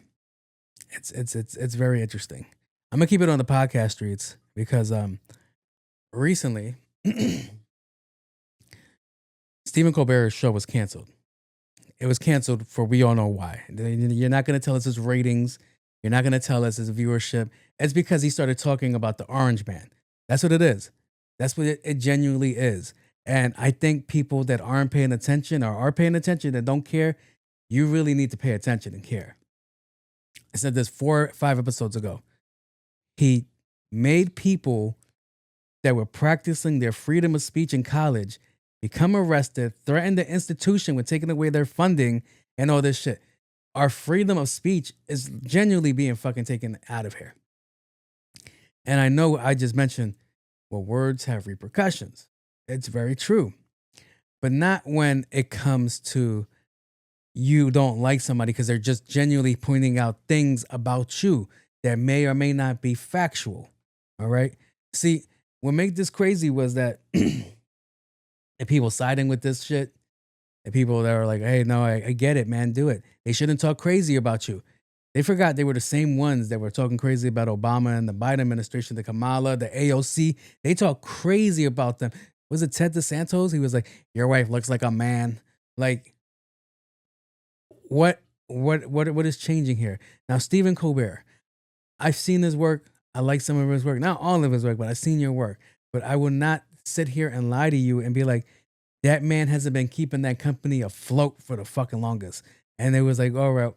it's very interesting. I'm gonna keep it on the podcast streets because recently Stephen Colbert's show was canceled. It was canceled for we all know why. You're not gonna tell us his ratings. You're not gonna tell us his viewership. It's because he started talking about the Orange Man. That's what it is. That's what it genuinely is. And I think people that aren't paying attention or are paying attention that don't care, you really need to pay attention and care. I said this 4 or 5 episodes ago. He made people that were practicing their freedom of speech in college become arrested, threaten the institution with taking away their funding and all this shit. Our freedom of speech is genuinely being fucking taken out of here. And I know I just mentioned, well, words have repercussions. It's very true. But not when it comes to you don't like somebody because they're just genuinely pointing out things about you that may or may not be factual. All right. See, what made this crazy was that the people siding with this shit, the people that are like, hey, no, I get it, man, do it. They shouldn't talk crazy about you. They forgot they were the same ones that were talking crazy about Obama and the Biden administration, the Kamala, the AOC. They talk crazy about them. Was it Ted DeSantis? He was like, your wife looks like a man. Like, what is changing here? Now, Stephen Colbert, I've seen his work. I like some of his work. Not all of his work, but I've seen your work. But I will not sit here and lie to you and be like, that man hasn't been keeping that company afloat for the fucking longest. And it was like, all right.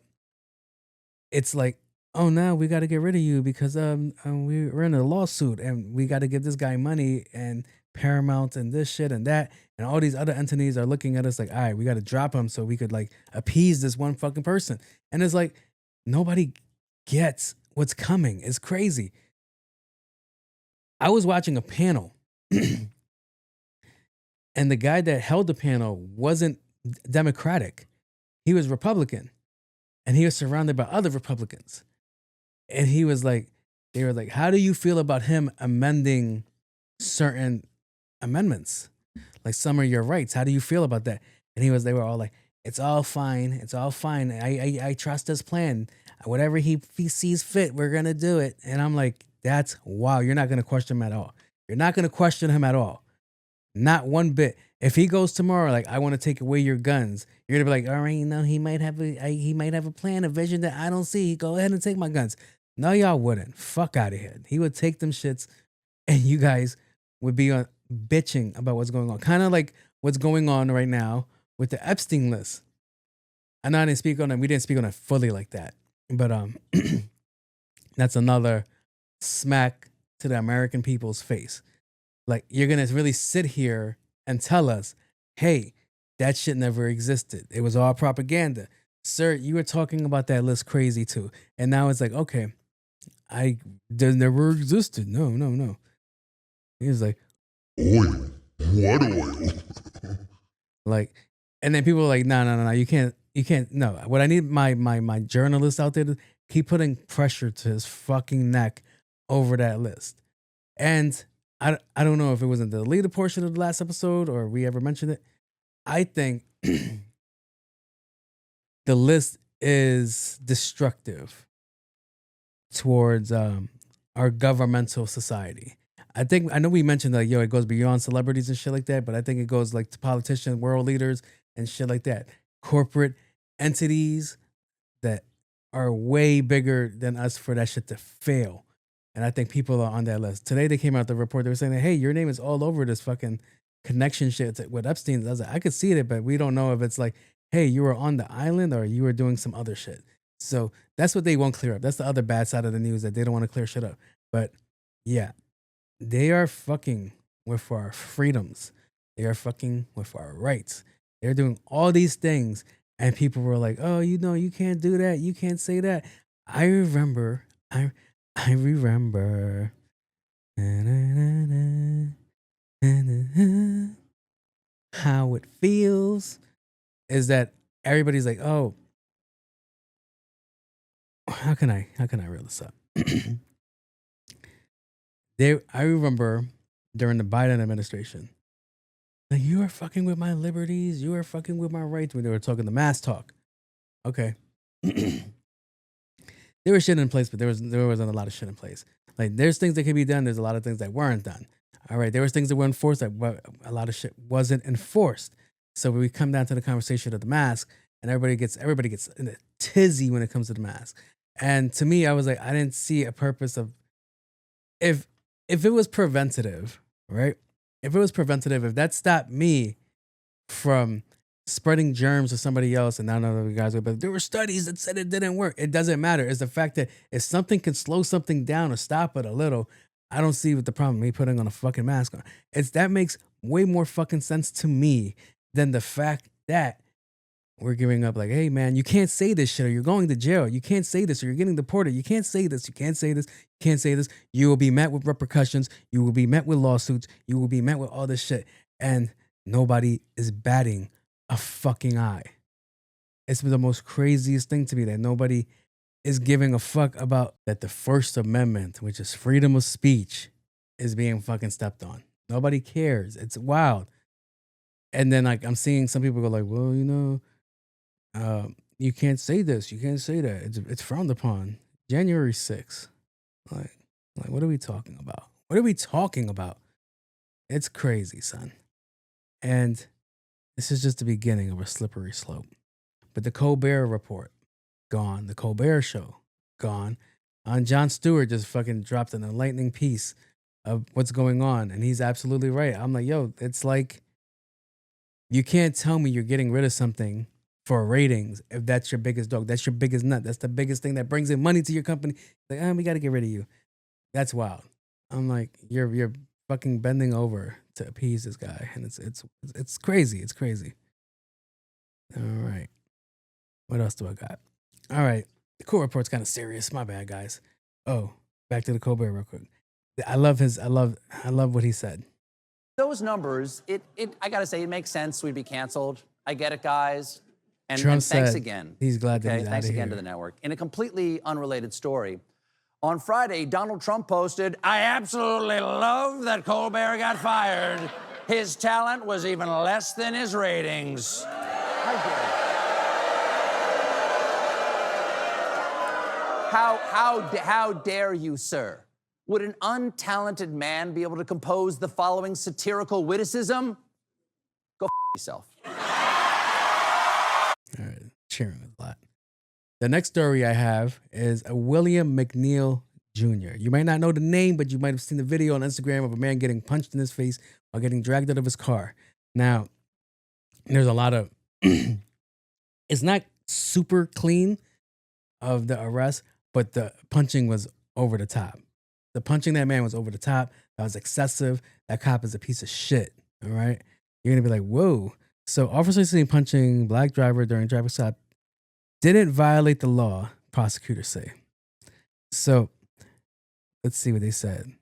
It's like, oh, now we got to get rid of you because we're in a lawsuit and we got to give this guy money and Paramount and this shit and that. And all these other entities are looking at us like, all right, we got to drop him so we could like appease this one fucking person. And it's like, nobody gets what's coming. It's crazy. I was watching a panel and the guy that held the panel wasn't Democratic. He was Republican. And he was surrounded by other Republicans. And he was like, they were like, how do you feel about him amending certain amendments? Like some of your rights. How do you feel about that? And they were all like, it's all fine. It's all fine. I trust his plan. Whatever he sees fit, we're going to do it. And I'm like, that's wow. You're not going to question him at all. You're not going to question him at all. Not one bit. If he goes tomorrow, like, I want to take away your guns, you're gonna be like, all right, you know, he might have a plan, a vision that I don't see. Go ahead and take my guns. No, y'all wouldn't. Fuck out of here. He would take them shits, and you guys would be bitching about what's going on. Kind of like what's going on right now with the Epstein list. I know I didn't speak on it. We didn't speak on it fully like that, but that's another smack to the American people's face. Like, you're going to really sit here and tell us, hey, that shit never existed. It was all propaganda. Sir, you were talking about that list crazy too. And now it's like, okay, that never existed. No. He was like, oil. What oil? like, and then people are like, no, you can't, no. What I need my journalists out there to keep putting pressure to his fucking neck over that list. And I don't know if it was in the deleted portion of the last episode or we ever mentioned it. I think the list is destructive towards our governmental society. I know we mentioned that, it goes beyond celebrities and shit like that, but I think it goes like to politicians, world leaders and shit like that. Corporate entities that are way bigger than us for that shit to fail. And I think people are on that list. Today they came out the report. They were saying that, hey, your name is all over this fucking connection shit with Epstein. I was like, I could see it, but we don't know if it's like, hey, you were on the island or you were doing some other shit. So that's what they won't clear up. That's the other bad side of the news, that they don't want to clear shit up. But yeah, they are fucking with our freedoms. They are fucking with our rights. They're doing all these things. And people were like, oh, you can't do that. You can't say that. I remember how it feels is that everybody's like, oh, how can I reel this up? I remember during the Biden administration, like, you are fucking with my liberties, you are fucking with my rights, when they were talking the mask talk. Okay. There was shit in place, but there wasn't a lot of shit in place. Like, there's things that could be done. There's a lot of things that weren't done. All right. There was things that were enforced, that a lot of shit wasn't enforced. So we come down to the conversation of the mask, and everybody gets in a tizzy when it comes to the mask. And to me, I was like, I didn't see a purpose of, if it was preventative, right? If it was preventative, if that stopped me from spreading germs to somebody else, and I don't know the guys, but there were studies that said it didn't work. It doesn't matter. It's the fact that if something can slow something down or stop it a little, I don't see what the problem me putting on a fucking mask on. That makes way more fucking sense to me than the fact that we're giving up, like, hey man, you can't say this shit or you're going to jail. You can't say this or you're getting deported. You can't say this. You can't say this. You can't say this. You will be met with repercussions. You will be met with lawsuits. You will be met with all this shit. And nobody is batting a fucking eye. It's the most craziest thing to me that nobody is giving a fuck about that the First Amendment, which is freedom of speech, is being fucking stepped on. Nobody cares. It's wild. And then, like, I'm seeing some people go like, well, you know, you can't say this, you can't say that. It's frowned upon. January 6th. Like, what are we talking about? What are we talking about? It's crazy, son. And this is just the beginning of a slippery slope. But the Colbert Report, gone. The Colbert Show, gone. And Jon Stewart just fucking dropped an enlightening piece of what's going on. And he's absolutely right. I'm like, yo, it's like, you can't tell me you're getting rid of something for ratings if that's your biggest dog. That's your biggest nut. That's the biggest thing that brings in money to your company. Like, we got to get rid of you. That's wild. I'm like, you're fucking bending over to appease this guy, and it's crazy. It's crazy. All right, what else do I got? All right, the Court Report's kind of serious. My bad, guys. Oh, back to the Colbert real quick. I love what he said. Those numbers, I gotta say, it makes sense we'd be canceled. I get it, guys. And Trump thanks said again. he's glad that he's thanks outta again here. to the network. In a completely unrelated story, on Friday, Donald Trump posted, I absolutely love that Colbert got fired. His talent was even less than his ratings. How dare you, sir? Would an untalented man be able to compose the following satirical witticism? Go yourself. All right, cheering a lot. The next story I have is a William McNeil Jr. You might not know the name, but you might have seen the video on Instagram of a man getting punched in his face while getting dragged out of his car. Now, there's a lot of, it's not super clean of the arrest, but the punching was over the top. The punching that man was over the top. That was excessive. That cop is a piece of shit. All right. You're going to be like, whoa. So officer seen punching black driver during traffic stop didn't violate the law, prosecutors say. So let's see what they said.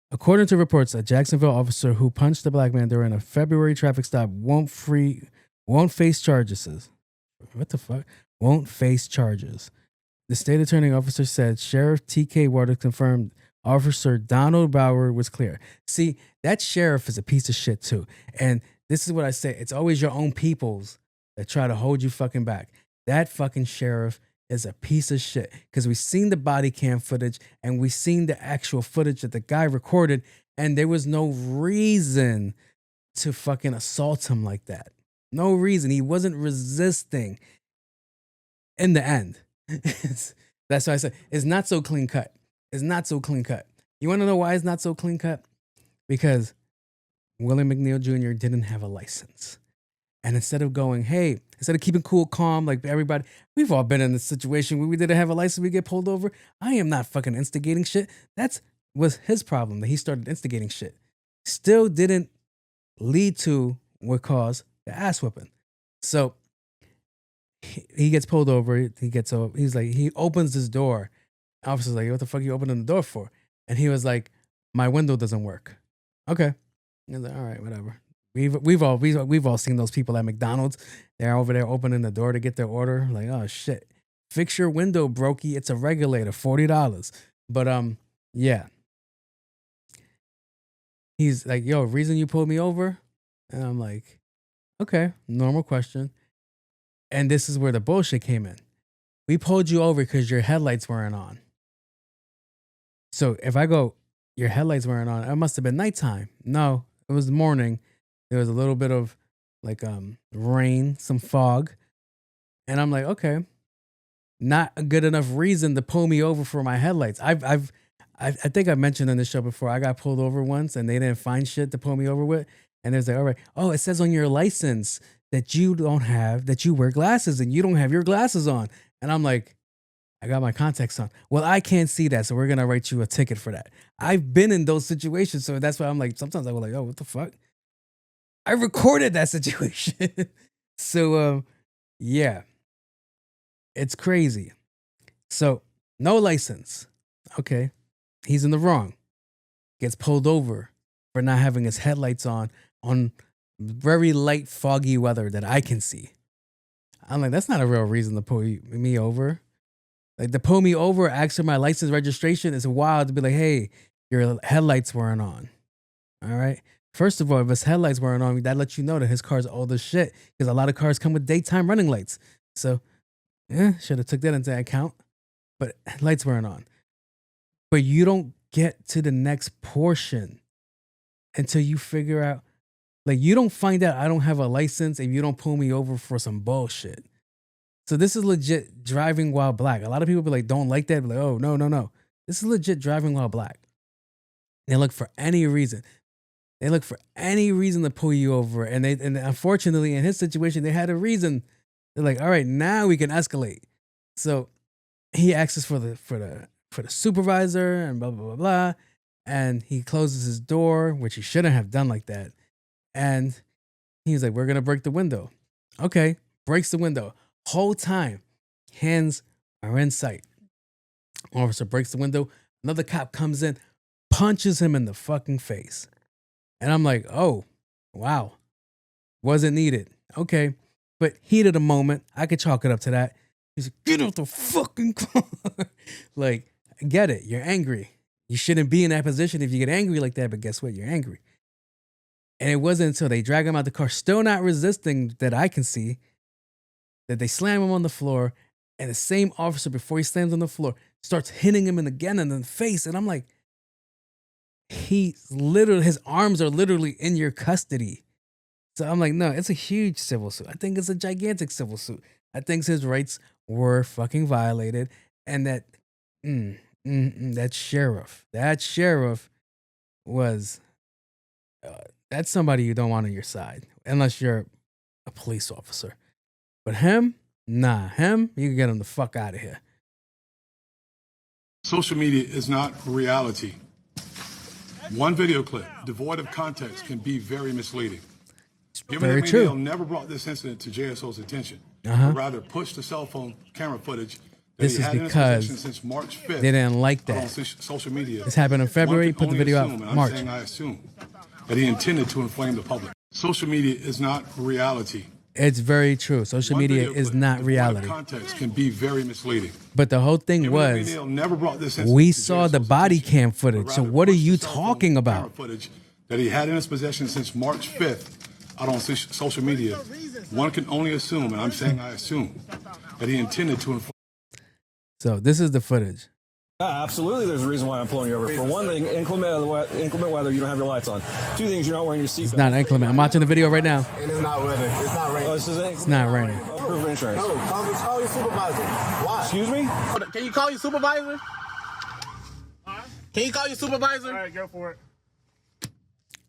According to reports, a Jacksonville officer who punched a black man during a February traffic stop won't face charges. What the fuck? Won't face charges. The state attorney officer said Sheriff T.K. Waters confirmed Officer Donald Bauer was clear. See, that sheriff is a piece of shit too. And this is what I say. It's always your own peoples that try to hold you fucking back. That fucking sheriff is a piece of shit. Because we've seen the body cam footage and we've seen the actual footage that the guy recorded. And there was no reason to fucking assault him like that. No reason. He wasn't resisting in the end. That's why I said it's not so clean cut. It's not so clean cut. You want to know why it's not so clean cut? Because William McNeil Jr. didn't have a license. And instead of keeping cool, calm, like everybody, we've all been in this situation where we didn't have a license, we get pulled over. I am not fucking instigating shit. Was his problem that he started instigating shit. Still didn't lead to what caused the ass whipping. So he gets pulled over. He opens this door. Officer's like, what the fuck are you opening the door for? And he was like, my window doesn't work. Okay. He's like, all right, whatever. We've all seen those people at McDonald's. They're over there opening the door to get their order. Like, oh shit, fix your window, brokey. It's a regulator, $40. But yeah. He's like, yo, reason you pulled me over? And I'm like, okay, normal question. And this is where the bullshit came in. We pulled you over because your headlights weren't on. So if I go, your headlights weren't on, it must have been nighttime. No, it was morning. There was a little bit of like rain, some fog. And I'm like, okay, not a good enough reason to pull me over for my headlights. I think I mentioned on this show before, I got pulled over once and they didn't find shit to pull me over with. And there's like, all right, oh, it says on your license that you wear glasses and you don't have your glasses on. And I'm like, I got my contacts on. Well, I can't see that, so we're going to write you a ticket for that. I've been in those situations, so that's why I'm like, sometimes I was like, oh, what the fuck? I recorded that situation. So, yeah, it's crazy. So, no license. Okay. He's in the wrong. Gets pulled over for not having his headlights on very light, foggy weather that I can see. I'm like, that's not a real reason to pull me over. Like, to pull me over, ask for my license registration is wild to be like, hey, your headlights weren't on. All right. First of all, if his headlights weren't on, that lets you know that his car's old as shit because a lot of cars come with daytime running lights. So, yeah, should have took that into account. But lights weren't on. But you don't get to the next portion until you figure out, like, you don't find out I don't have a license if you don't pull me over for some bullshit. So this is legit driving while black. A lot of people be like, don't like that. Be like, oh, no. This is legit driving while black. They look for any reason. They look for any reason to pull you over. And unfortunately, in his situation, they had a reason. They're like, all right, now we can escalate. So he asks for the supervisor and blah, blah, blah, blah. And he closes his door, which he shouldn't have done like that. And he's like, we're going to break the window. Okay, breaks the window. Whole time, hands are in sight. Officer breaks the window. Another cop comes in, punches him in the fucking face. And I'm like, oh, wow. Wasn't needed. Okay. But heat of the moment, I could chalk it up to that. He's like, get out the fucking car. Like, I get it. You're angry. You shouldn't be in that position if you get angry like that, but guess what? You're angry. And it wasn't until they drag him out the car, still not resisting that I can see, that they slam him on the floor. And the same officer, before he slams on the floor, starts hitting him again in the face. And I'm like, his arms are literally in your custody. So I'm like, no, it's a huge civil suit. I think it's a gigantic civil suit. I think his rights were fucking violated. And that, that sheriff was, that's somebody you don't want on your side, unless you're a police officer. But him, you can get him the fuck out of here. Social media is not reality. One video clip devoid of context can be very misleading. Given Very that true. Media never brought this incident to JSO's attention, but rather pushed the cell phone camera footage that This he is had in his because possession since March 5th. they didn't like on that. social media. This happened in February, One can put the only video out assume, and I'm March. saying I assume, that he intended to inflame the public. Social media is not reality. It's very true. Social One media video is clip not devoid of reality. Context can be very misleading. But the whole thing Given that was, Media never brought this incident we to saw the JSO's body attention, cam but footage. So rather what are pushed you the cell phone talking camera about? footage that he had in his possession since March 5th out on social media. One can only assume, and I'm saying I assume, that he intended to inflame. So this is the footage. Absolutely, there's a reason why I'm pulling you over. For one thing, inclement weather, you don't have your lights on. Two things, you're not wearing your seatbelt. It's not inclement. I'm watching the video right now. And it's not raining. It's not raining. Oh, this is inclement. It's not raining. Proof of insurance. No, call your supervisor. Why? Excuse me? Can you call your supervisor? Can you call your supervisor? All right, go for it.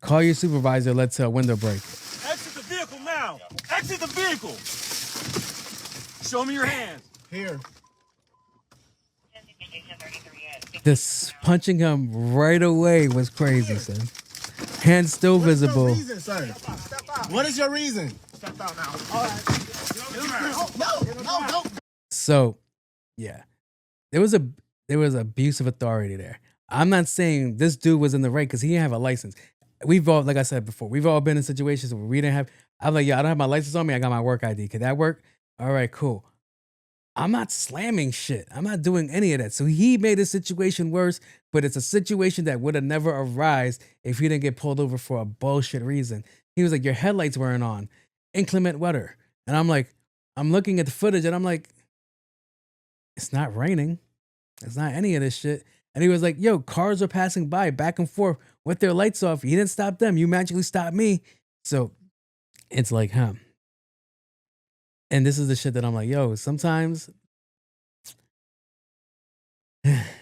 Call your supervisor. Let's window break. Exit the vehicle now. Exit the vehicle. Show me your hands. Here. This punching him right away was crazy, son. Hands still visible. What's your reason, sir? What is your reason? Step out now. All right. No. So, yeah, there was abuse of authority there. I'm not saying this dude was in the right because he didn't have a license. we've all, like I said before, we've all been in situations where we didn't have. I'm like, yo, I don't have my license on me. I got my work ID. Could that work? All right, cool. I'm not slamming shit. I'm not doing any of that. So he made the situation worse, but it's a situation that would have never arisen if he didn't get pulled over for a bullshit reason. He was like, your headlights weren't on. Inclement weather. And I'm like, I'm looking at the footage and I'm like, it's not raining. It's not any of this shit. And he was like, yo, cars are passing by back and forth with their lights off. You didn't stop them. You magically stopped me. So it's like, huh. And this is the shit that I'm like, yo, sometimes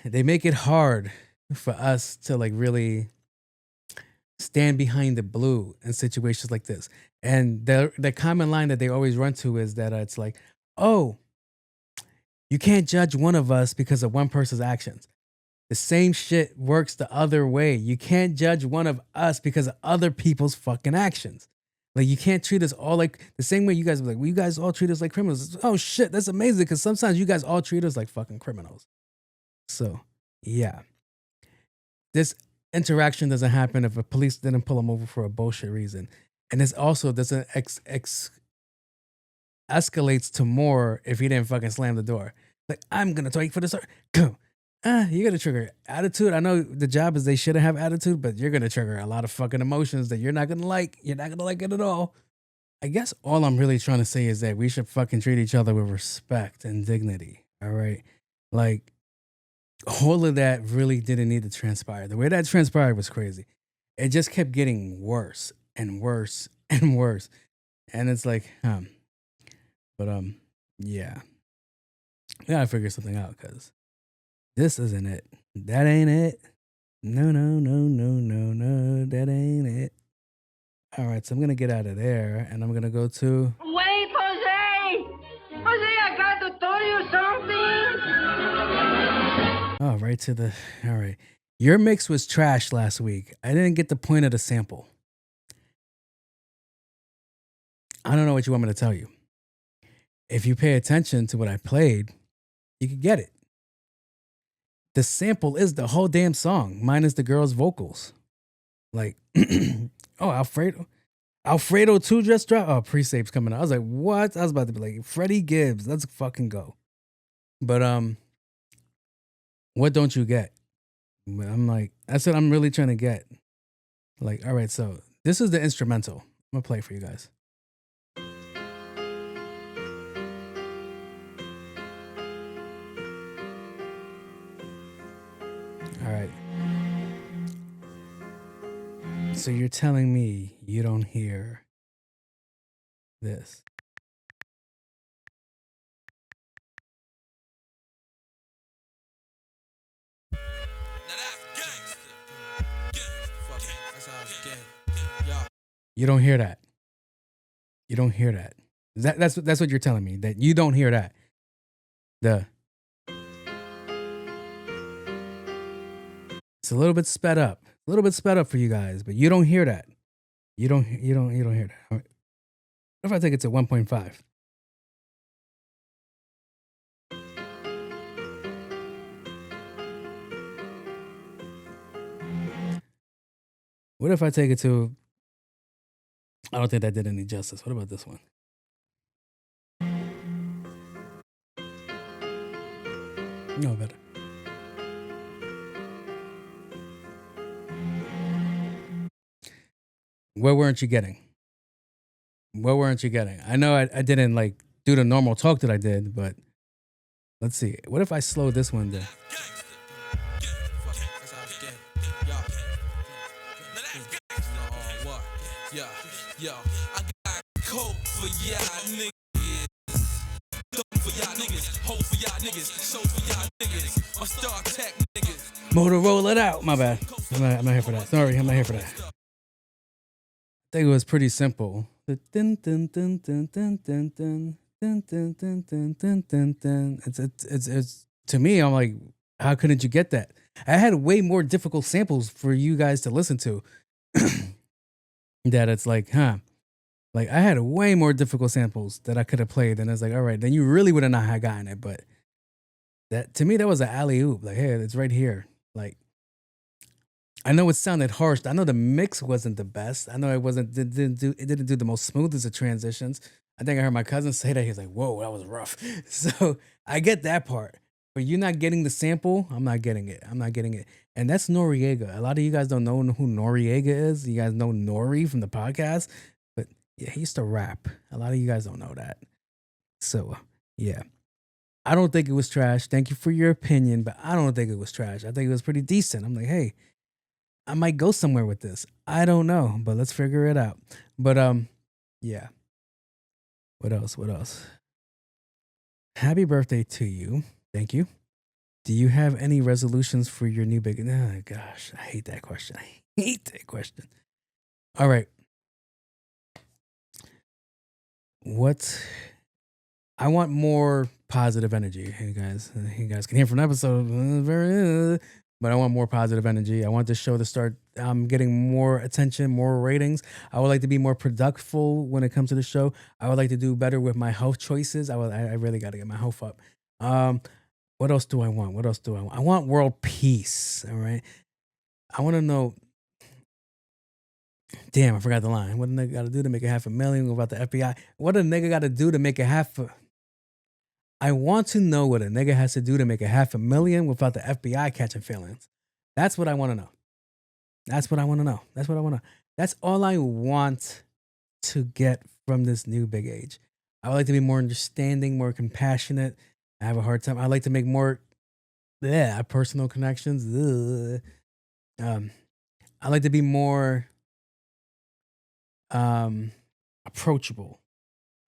they make it hard for us to like really stand behind the blue in situations like this. And the common line that they always run to is that it's like, oh, you can't judge one of us because of one person's actions. The same shit works the other way. You can't judge one of us because of other people's fucking actions. Like, you can't treat us all like the same way you guys were like, well, you guys all treat us like criminals. Oh shit, that's amazing, because sometimes you guys all treat us like fucking criminals. So, yeah. This interaction doesn't happen if a police didn't pull him over for a bullshit reason. And this also doesn't escalates to more if he didn't fucking slam the door. Like, I'm gonna take for this. Go. You're gonna trigger attitude. I know the job is they shouldn't have attitude, but you're gonna trigger a lot of fucking emotions that you're not gonna like. You're not gonna like it at all. I guess all I'm really trying to say is that we should fucking treat each other with respect and dignity. All right. Like, all of that really didn't need to transpire. The way that transpired was crazy. It just kept getting worse and worse and worse. And it's like, But yeah. We gotta figure something out, because this isn't it. That ain't it. No, that ain't it. All right, so I'm gonna get out of there and I'm gonna go to. Wait, Jose! Jose, I got to tell you something! Oh, right to the. All right. Your mix was trash last week. I didn't get the point of the sample. I don't know what you want me to tell you. If you pay attention to what I played, you could get it. The sample is the whole damn song, minus the girl's vocals. Like, oh, Alfredo 2 just dropped. Oh, Pre-Sape's coming out. I was like, what? I was about to be like, Freddie Gibbs, let's fucking go. But what don't you get? I'm like, that's what I'm really trying to get. Like, all right, so this is the instrumental. I'm gonna play it for you guys. All right. So you're telling me you don't hear this? You don't hear that. You don't hear that. That's what you're telling me, that you don't hear that. It's a little bit sped up. A little bit sped up for you guys, but you don't hear that. You don't hear that. All right. What if I take it to 1.5? What if I take it to, I don't think that did any justice. What about this one? No, better. What weren't you getting? What weren't you getting? I know I didn't like do the normal talk that I did, but let's see. What if I slow this one down? Yo, I got coke for y'all niggas. For y'all niggas, hope for y'all niggas, show for y'all niggas, my Star Tech niggas. Motorola it out. My bad. I'm not here for that. Sorry, I'm not here for that. I think it was pretty simple. It's to me, I'm like, how couldn't you get that? I had way more difficult samples for you guys to listen to. That it's like, like I had way more difficult samples that I could have played, and it's like, all right, then you really would have not had gotten it. But that, to me, that was an alley-oop. Like, hey, it's right here. Like, I know it sounded harsh. I know the mix wasn't the best. I know it didn't do the most smoothest of transitions. I think I heard my cousin say that. He was like, "Whoa, that was rough." So I get that part, but you're not getting the sample. I'm not getting it. I'm not getting it. And that's Noriega. A lot of you guys don't know who Noriega is. You guys know Nori from the podcast, but yeah, he used to rap. A lot of you guys don't know that. So yeah, I don't think it was trash. Thank you for your opinion, but I don't think it was trash. I think it was pretty decent. I'm like, hey, I might go somewhere with this. I don't know, but let's figure it out. But yeah. What else? What else? Happy birthday to you. Thank you. Do you have any resolutions for your new big? Oh, gosh, I hate that question. I hate that question. All right. What? I want more positive energy. You guys can hear from the episode. But I want more positive energy. I want this show to start getting more attention, more ratings. I would like to be more productive when it comes to the show. I would like to do better with my health choices. I really got to get my health up. What else do I want? What else do I want? I want world peace. All right. I want to know. Damn, I forgot the line. What a nigga got to do to make it $500,000 without the FBI? What a nigga got to do to make it I want to know what a nigga has to do to make $500,000 without the FBI catching feelings. That's what I want to know. That's what I want to know. That's what I want to. That's all I want to get from this new big age. I would like to be more understanding, more compassionate. I have a hard time. I like to make more personal connections. I like to be more approachable.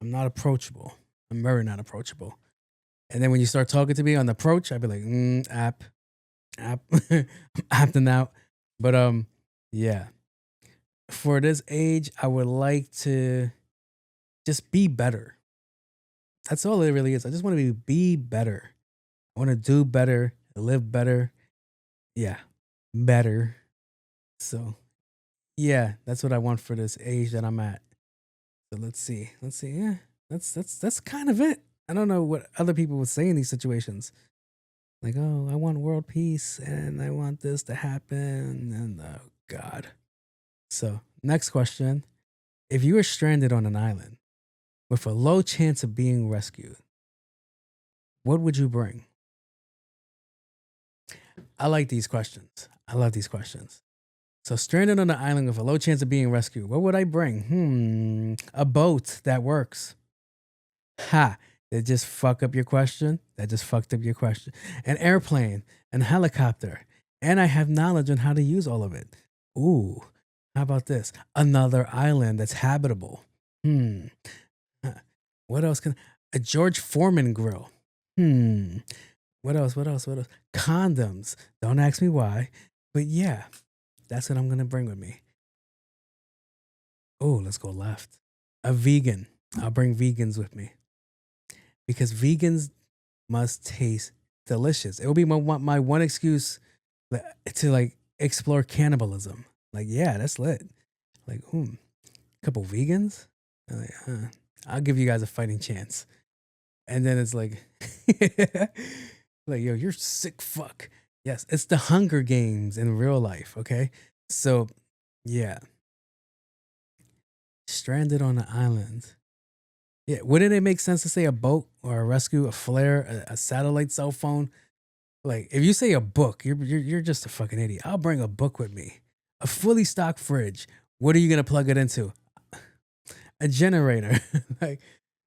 I'm not approachable. I'm very not approachable. And then when you start talking to me on the approach, I'd be like, app, I'm opting out. But yeah. For this age, I would like to just be better. That's all it really is. I just want to be better. I want to do better, live better. Yeah, better. So yeah, that's what I want for this age that I'm at. So let's see. Yeah, that's kind of it. I don't know what other people would say in these situations. Like, oh, I want world peace and I want this to happen. And oh, God. So, next question. If you were stranded on an island with a low chance of being rescued, what would you bring? I like these questions. I love these questions. So, stranded on an island with a low chance of being rescued, what would I bring? A boat that works. Ha! That just fuck up your question. That just fucked up your question. An airplane, an helicopter, and I have knowledge on how to use all of it. Ooh, how about this? Another island that's habitable. What else can a George Foreman grill? What else? Condoms. Don't ask me why, but yeah, that's what I'm gonna bring with me. Oh, let's go left. A vegan. I'll bring vegans with me. Because vegans must taste delicious. It will be my one excuse to like explore cannibalism. Like, yeah, that's lit. Like, couple vegans? Like, I'll give you guys a fighting chance. And then it's like, like, yo, you're sick fuck. Yes, it's the Hunger Games in real life, okay? So, yeah. Stranded on an island. Yeah, wouldn't it make sense to say a boat or a rescue, a flare, a satellite cell phone? Like, if you say a book, you're just a fucking idiot. I'll bring a book with me. A fully stocked fridge. What are you gonna plug it into? A generator, like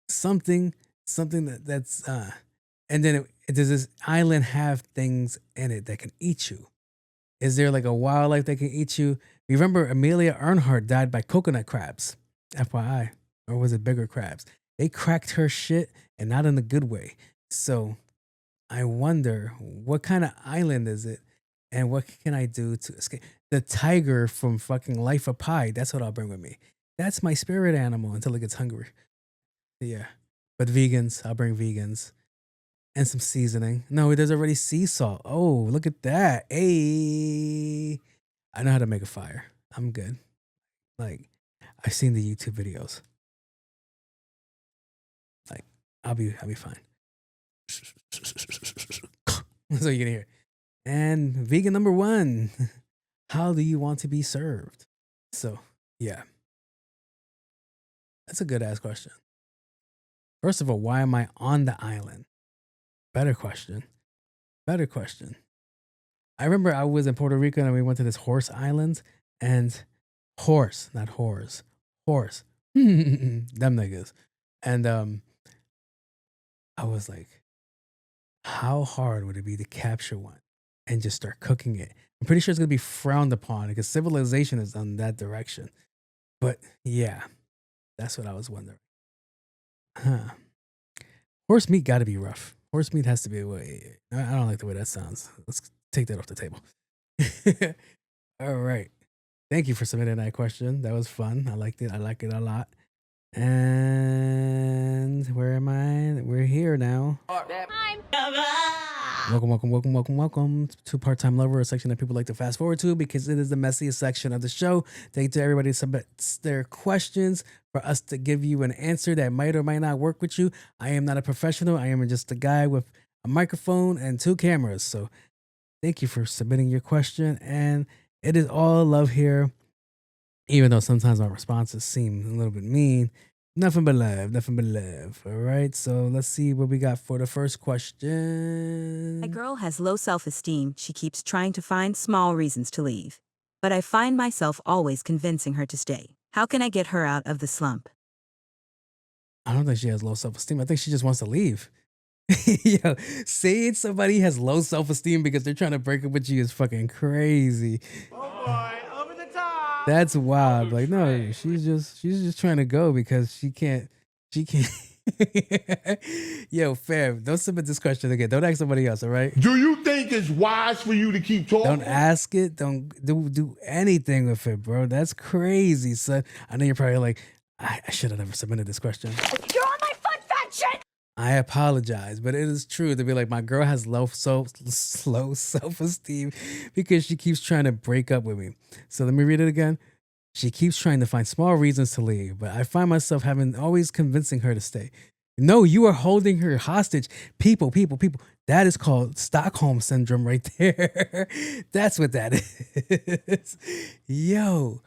something that's and then does this island have things in it that can eat you? Is there like a wildlife that can eat you? Remember Amelia Earhart died by coconut crabs, FYI, or was it bigger crabs? They cracked her shit and not in a good way. So I wonder what kind of island is it and what can I do to escape? The tiger from fucking Life of Pi. That's what I'll bring with me. That's my spirit animal until it gets hungry. Yeah. But vegans, I'll bring vegans and some seasoning. No, there's already sea salt. Oh, look at that. Hey, I know how to make a fire. I'm good. Like, I've seen the YouTube videos. Like, I'll be fine. So you can hear. And vegan number 1. how do you want to be served? So, yeah. That's a good ass question. First of all, why am I on the island? Better question. Better question. I remember I was in Puerto Rico and we went to this horse island and horse, not whores, horse. Them niggas. And I was like, how hard would it be to capture one and just start cooking it? I'm pretty sure it's going to be frowned upon because civilization is on that direction. But yeah, that's what I was wondering. Huh. Horse meat got to be rough. Horse meat has to be way. I don't like the way that sounds. Let's take that off the table. All right. Thank you for submitting that question. That was fun. I liked it. I like it a lot. And where am I? We're here now. Welcome to Part-Time Lover, a section that people like to fast forward to because it is the messiest section of the show. Thank you to everybody who submits their questions for us to give you an answer that might or might not work with you. I am not a professional. I am just a guy with a microphone and 2 cameras. So thank you for submitting your question. And it is all love here, even though sometimes my responses seem a little bit mean. Nothing but love, nothing but love. All right, so let's see what we got for the first question. My girl has low self-esteem. She keeps trying to find small reasons to leave. But I find myself always convincing her to stay. How can I get her out of the slump? I don't think she has low self-esteem. I think she just wants to leave. Yo, saying somebody has low self-esteem because they're trying to break up with you is fucking crazy. Oh boy, over the top. That's wild. Like, no, she's just trying to go because she can't. Yo, fam, don't submit this question again. Don't ask somebody else, all right? Do you think it's wise for you to keep talking? Don't ask it. Don't do anything with it, bro. That's crazy, son. I know you're probably like, I should have never submitted this question. You're on my foot, fat shit! I apologize, but it is true to be like, my girl has low self-esteem because she keeps trying to break up with me. So let me read it again. She keeps trying to find small reasons to leave, but I find myself always convincing her to stay. No, you are holding her hostage. People. That is called Stockholm Syndrome right there. That's what that is. Yo,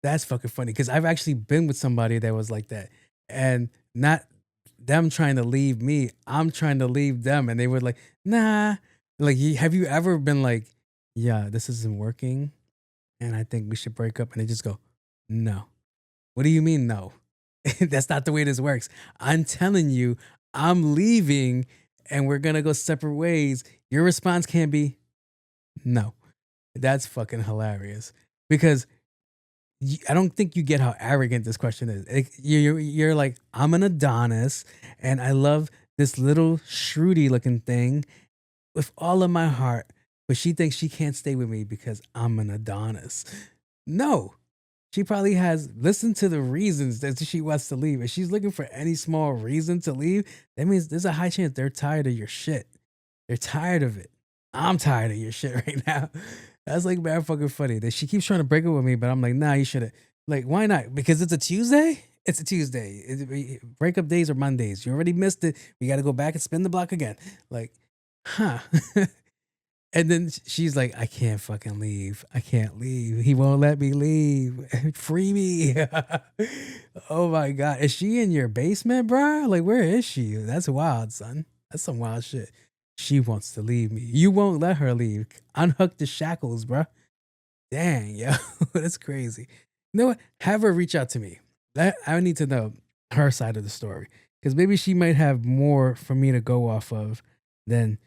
that's fucking funny because I've actually been with somebody that was like that. And not them trying to leave me, I'm trying to leave them. And they were like, nah. Like, have you ever been like, yeah, this isn't working and I think we should break up? And they just go, no. What do you mean, no? That's not the way this works. I'm telling you, I'm leaving and we're going to go separate ways. Your response can't be, no. That's fucking hilarious because I don't think you get how arrogant this question is. You're like, I'm an Adonis and I love this little shrewdy looking thing with all of my heart, but she thinks she can't stay with me because I'm an Adonis. No. She probably has listened to the reasons that she wants to leave. If she's looking for any small reason to leave, that means there's a high chance they're tired of your shit. They're tired of it. I'm tired of your shit right now. That's like bad fucking funny. That she keeps trying to break up with me, but I'm like, nah, you shouldn't. Like, why not? Because it's a Tuesday? It's a Tuesday. Breakup days are Mondays. You already missed it. We got to go back and spin the block again. Like, huh. And then she's like, I can't fucking leave. I can't leave. He won't let me leave. Free me. Oh my God. Is she in your basement, bro? Like, where is she? That's wild, son. That's some wild shit. She wants to leave me. You won't let her leave. Unhook the shackles, bro. Dang, yo. That's crazy. You know what? Have her reach out to me. I need to know her side of the story. Because maybe she might have more for me to go off of than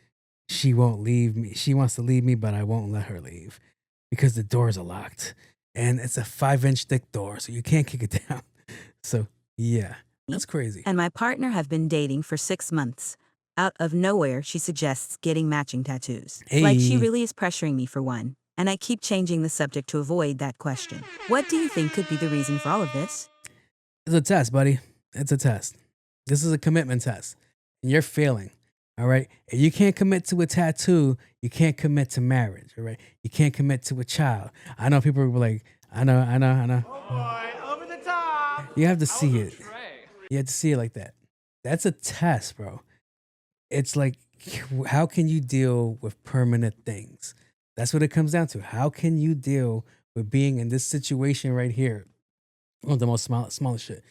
she won't leave me. She wants to leave me, but I won't let her leave because the doors are locked and it's a 5-inch thick door, so you can't kick it down. So yeah, that's crazy. And my partner have been dating for 6 months. Out of nowhere, she suggests getting matching tattoos. Hey. Like she really is pressuring me for one. And I keep changing the subject to avoid that question. What do you think could be the reason for all of this? It's a test, buddy. It's a test. This is a commitment test. And you're failing. All right. If you can't commit to a tattoo, you can't commit to marriage. All right. You can't commit to a child. I know people were like, I know. Oh boy, over the top. You have to see it. You have to see it like that. That's a test, bro. It's like, how can you deal with permanent things? That's what it comes down to. How can you deal with being in this situation right here? One of the most smallest shit.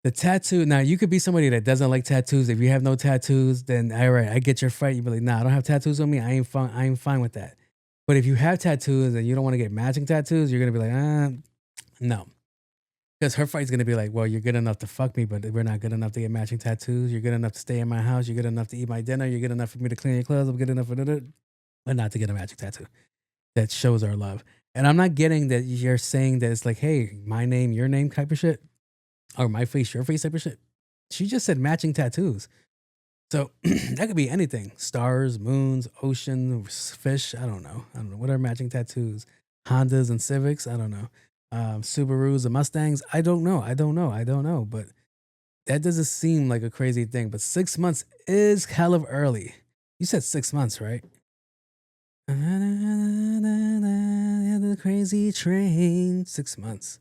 The tattoo. Now, you could be somebody that doesn't like tattoos. If you have no tattoos, then all right, I get your fight. You be like, nah, I don't have tattoos on me. I ain't fine with that. But if you have tattoos and you don't want to get matching tattoos, you're gonna be like, no. Because her fight's gonna be like, well, you're good enough to fuck me, but we're not good enough to get matching tattoos. You're good enough to stay in my house. You're good enough to eat my dinner. You're good enough for me to clean your clothes. I'm good enough for that, but not to get a matching tattoo. That shows our love. And I'm not getting that you're saying that it's like, hey, my name, your name type of shit, or my face, your face type of shit. She just said matching tattoos. So that could be anything. Stars, moons, ocean, fish. I don't know. What are matching tattoos? Hondas and Civics. I don't know. Subarus and Mustangs. I don't know. But that doesn't seem like a crazy thing. But 6 months is hell of early. You said 6 months, right? The crazy train. 6 months.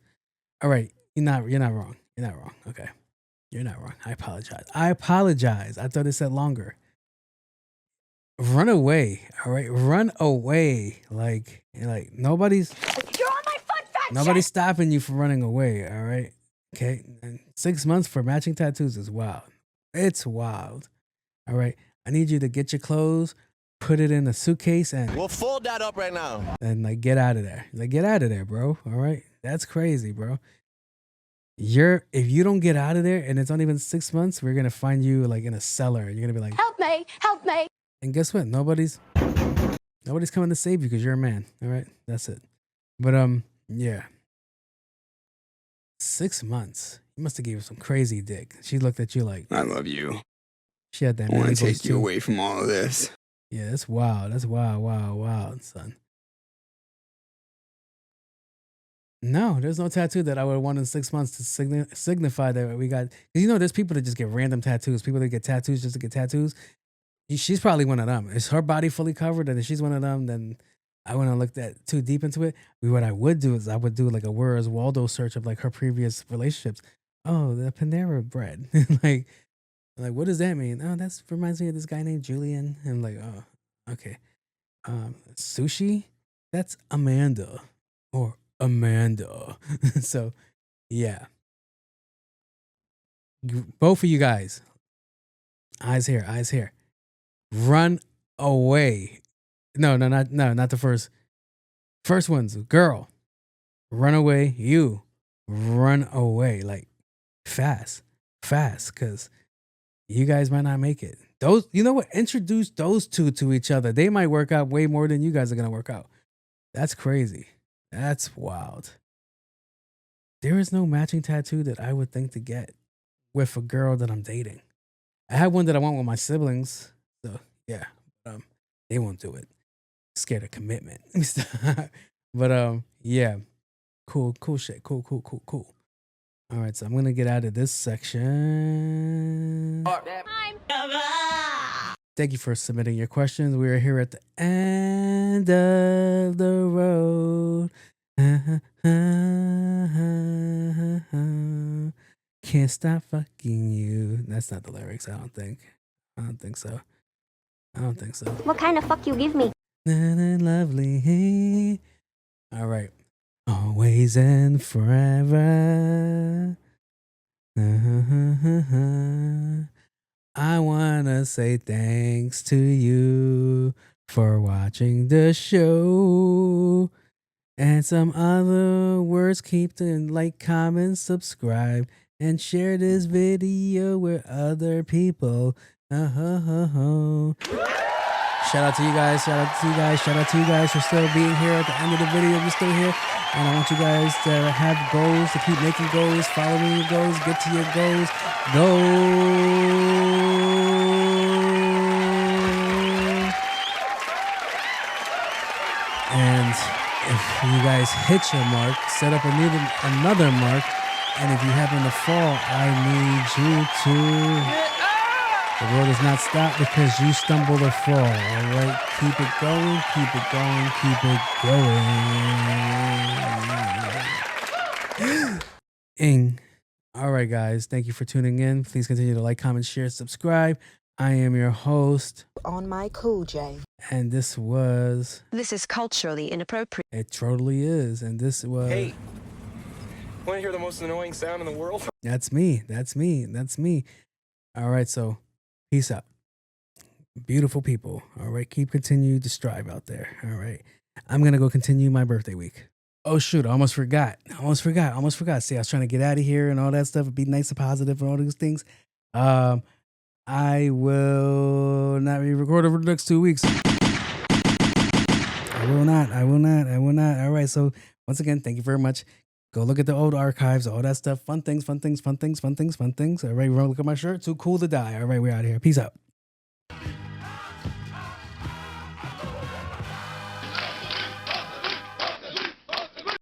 All right. You're not wrong. You're not wrong. Okay. You're not wrong. I apologize. I thought it said longer. Run away. All right. Run away. Like nobody's stopping you from running away. All right. Okay. And 6 months for matching tattoos is wild. It's wild. All right. I need you to get your clothes, put it in a suitcase, and we'll fold that up right now. And get out of there. Get out of there, bro. All right. That's crazy, bro. If you don't get out of there and it's only been 6 months, we're gonna find you in a cellar. You're gonna be like, help me. And guess what? Nobody's coming to save you because you're a man. All right, that's it. But yeah, 6 months. You must have gave her some crazy dick. She looked at you like, I love you. She had that. I want to take you away from all of this. Yeah, that's wild. That's wild, son. No, there's no tattoo that I would want in 6 months to signify that we got. Because there's people that just get random tattoos. People that get tattoos just to get tattoos. She's probably one of them. Is her body fully covered? And if she's one of them, then I wouldn't look that too deep into it. What I would do is I would do like a Where's Waldo search of her previous relationships. Oh, the Panera bread. like what does that mean? Oh, that reminds me of this guy named Julian. And oh, okay. Sushi? That's Amanda. Or Amanda. So, yeah. Both of you guys. Eyes here. Run away. No, not the first. First one's girl. Run away. You run away. Fast. Because you guys might not make it. Those, you know what? Introduce those two to each other. They might work out way more than you guys are going to work out. That's crazy. That's wild. There is no matching tattoo that I would think to get with a girl that I'm dating. I have one that I want with my siblings. So, yeah. They won't do it. Scared of commitment. But, yeah. Cool shit. Cool. All right, so I'm going to get out of this section. Thank you for submitting your questions. We are here at the end of the road. Can't stop fucking you. That's not the lyrics, I don't think so. What kind of fuck you give me? Lovely. All right. Always and forever. I wanna say thanks to you for watching the show. And some other words, keep to comment, subscribe, and share this video with other people. Shout out to you guys for still being here at the end of the video. If you're still here, and I want you guys to have goals, to keep making goals, following your goals, get to your goals. And if you guys hit your mark, set up another mark. And if you happen to fall, I need you to... The world does not stop because you stumble or fall. All right, keep it going, keep it going. All right, guys, thank you for tuning in. Please continue to like, comment, share, subscribe. I am your host, On My Cool J. And this was... This is culturally inappropriate. It totally is. And this was... Hey, want to hear the most annoying sound in the world? That's me. That's me. That's me. All right, so peace out. Beautiful people. All right, continue to strive out there. All right. I'm going to go continue my birthday week. Oh, shoot, I almost forgot. See, I was trying to get out of here and all that stuff and be nice and positive and all these things. I will not be recording for the next 2 weeks. I will not. All right, so once again, thank you very much. Go look at the old archives, all that stuff. Fun things. All right, we're going to look at my shirt. Too cool to die. All right, we're out of here. Peace out.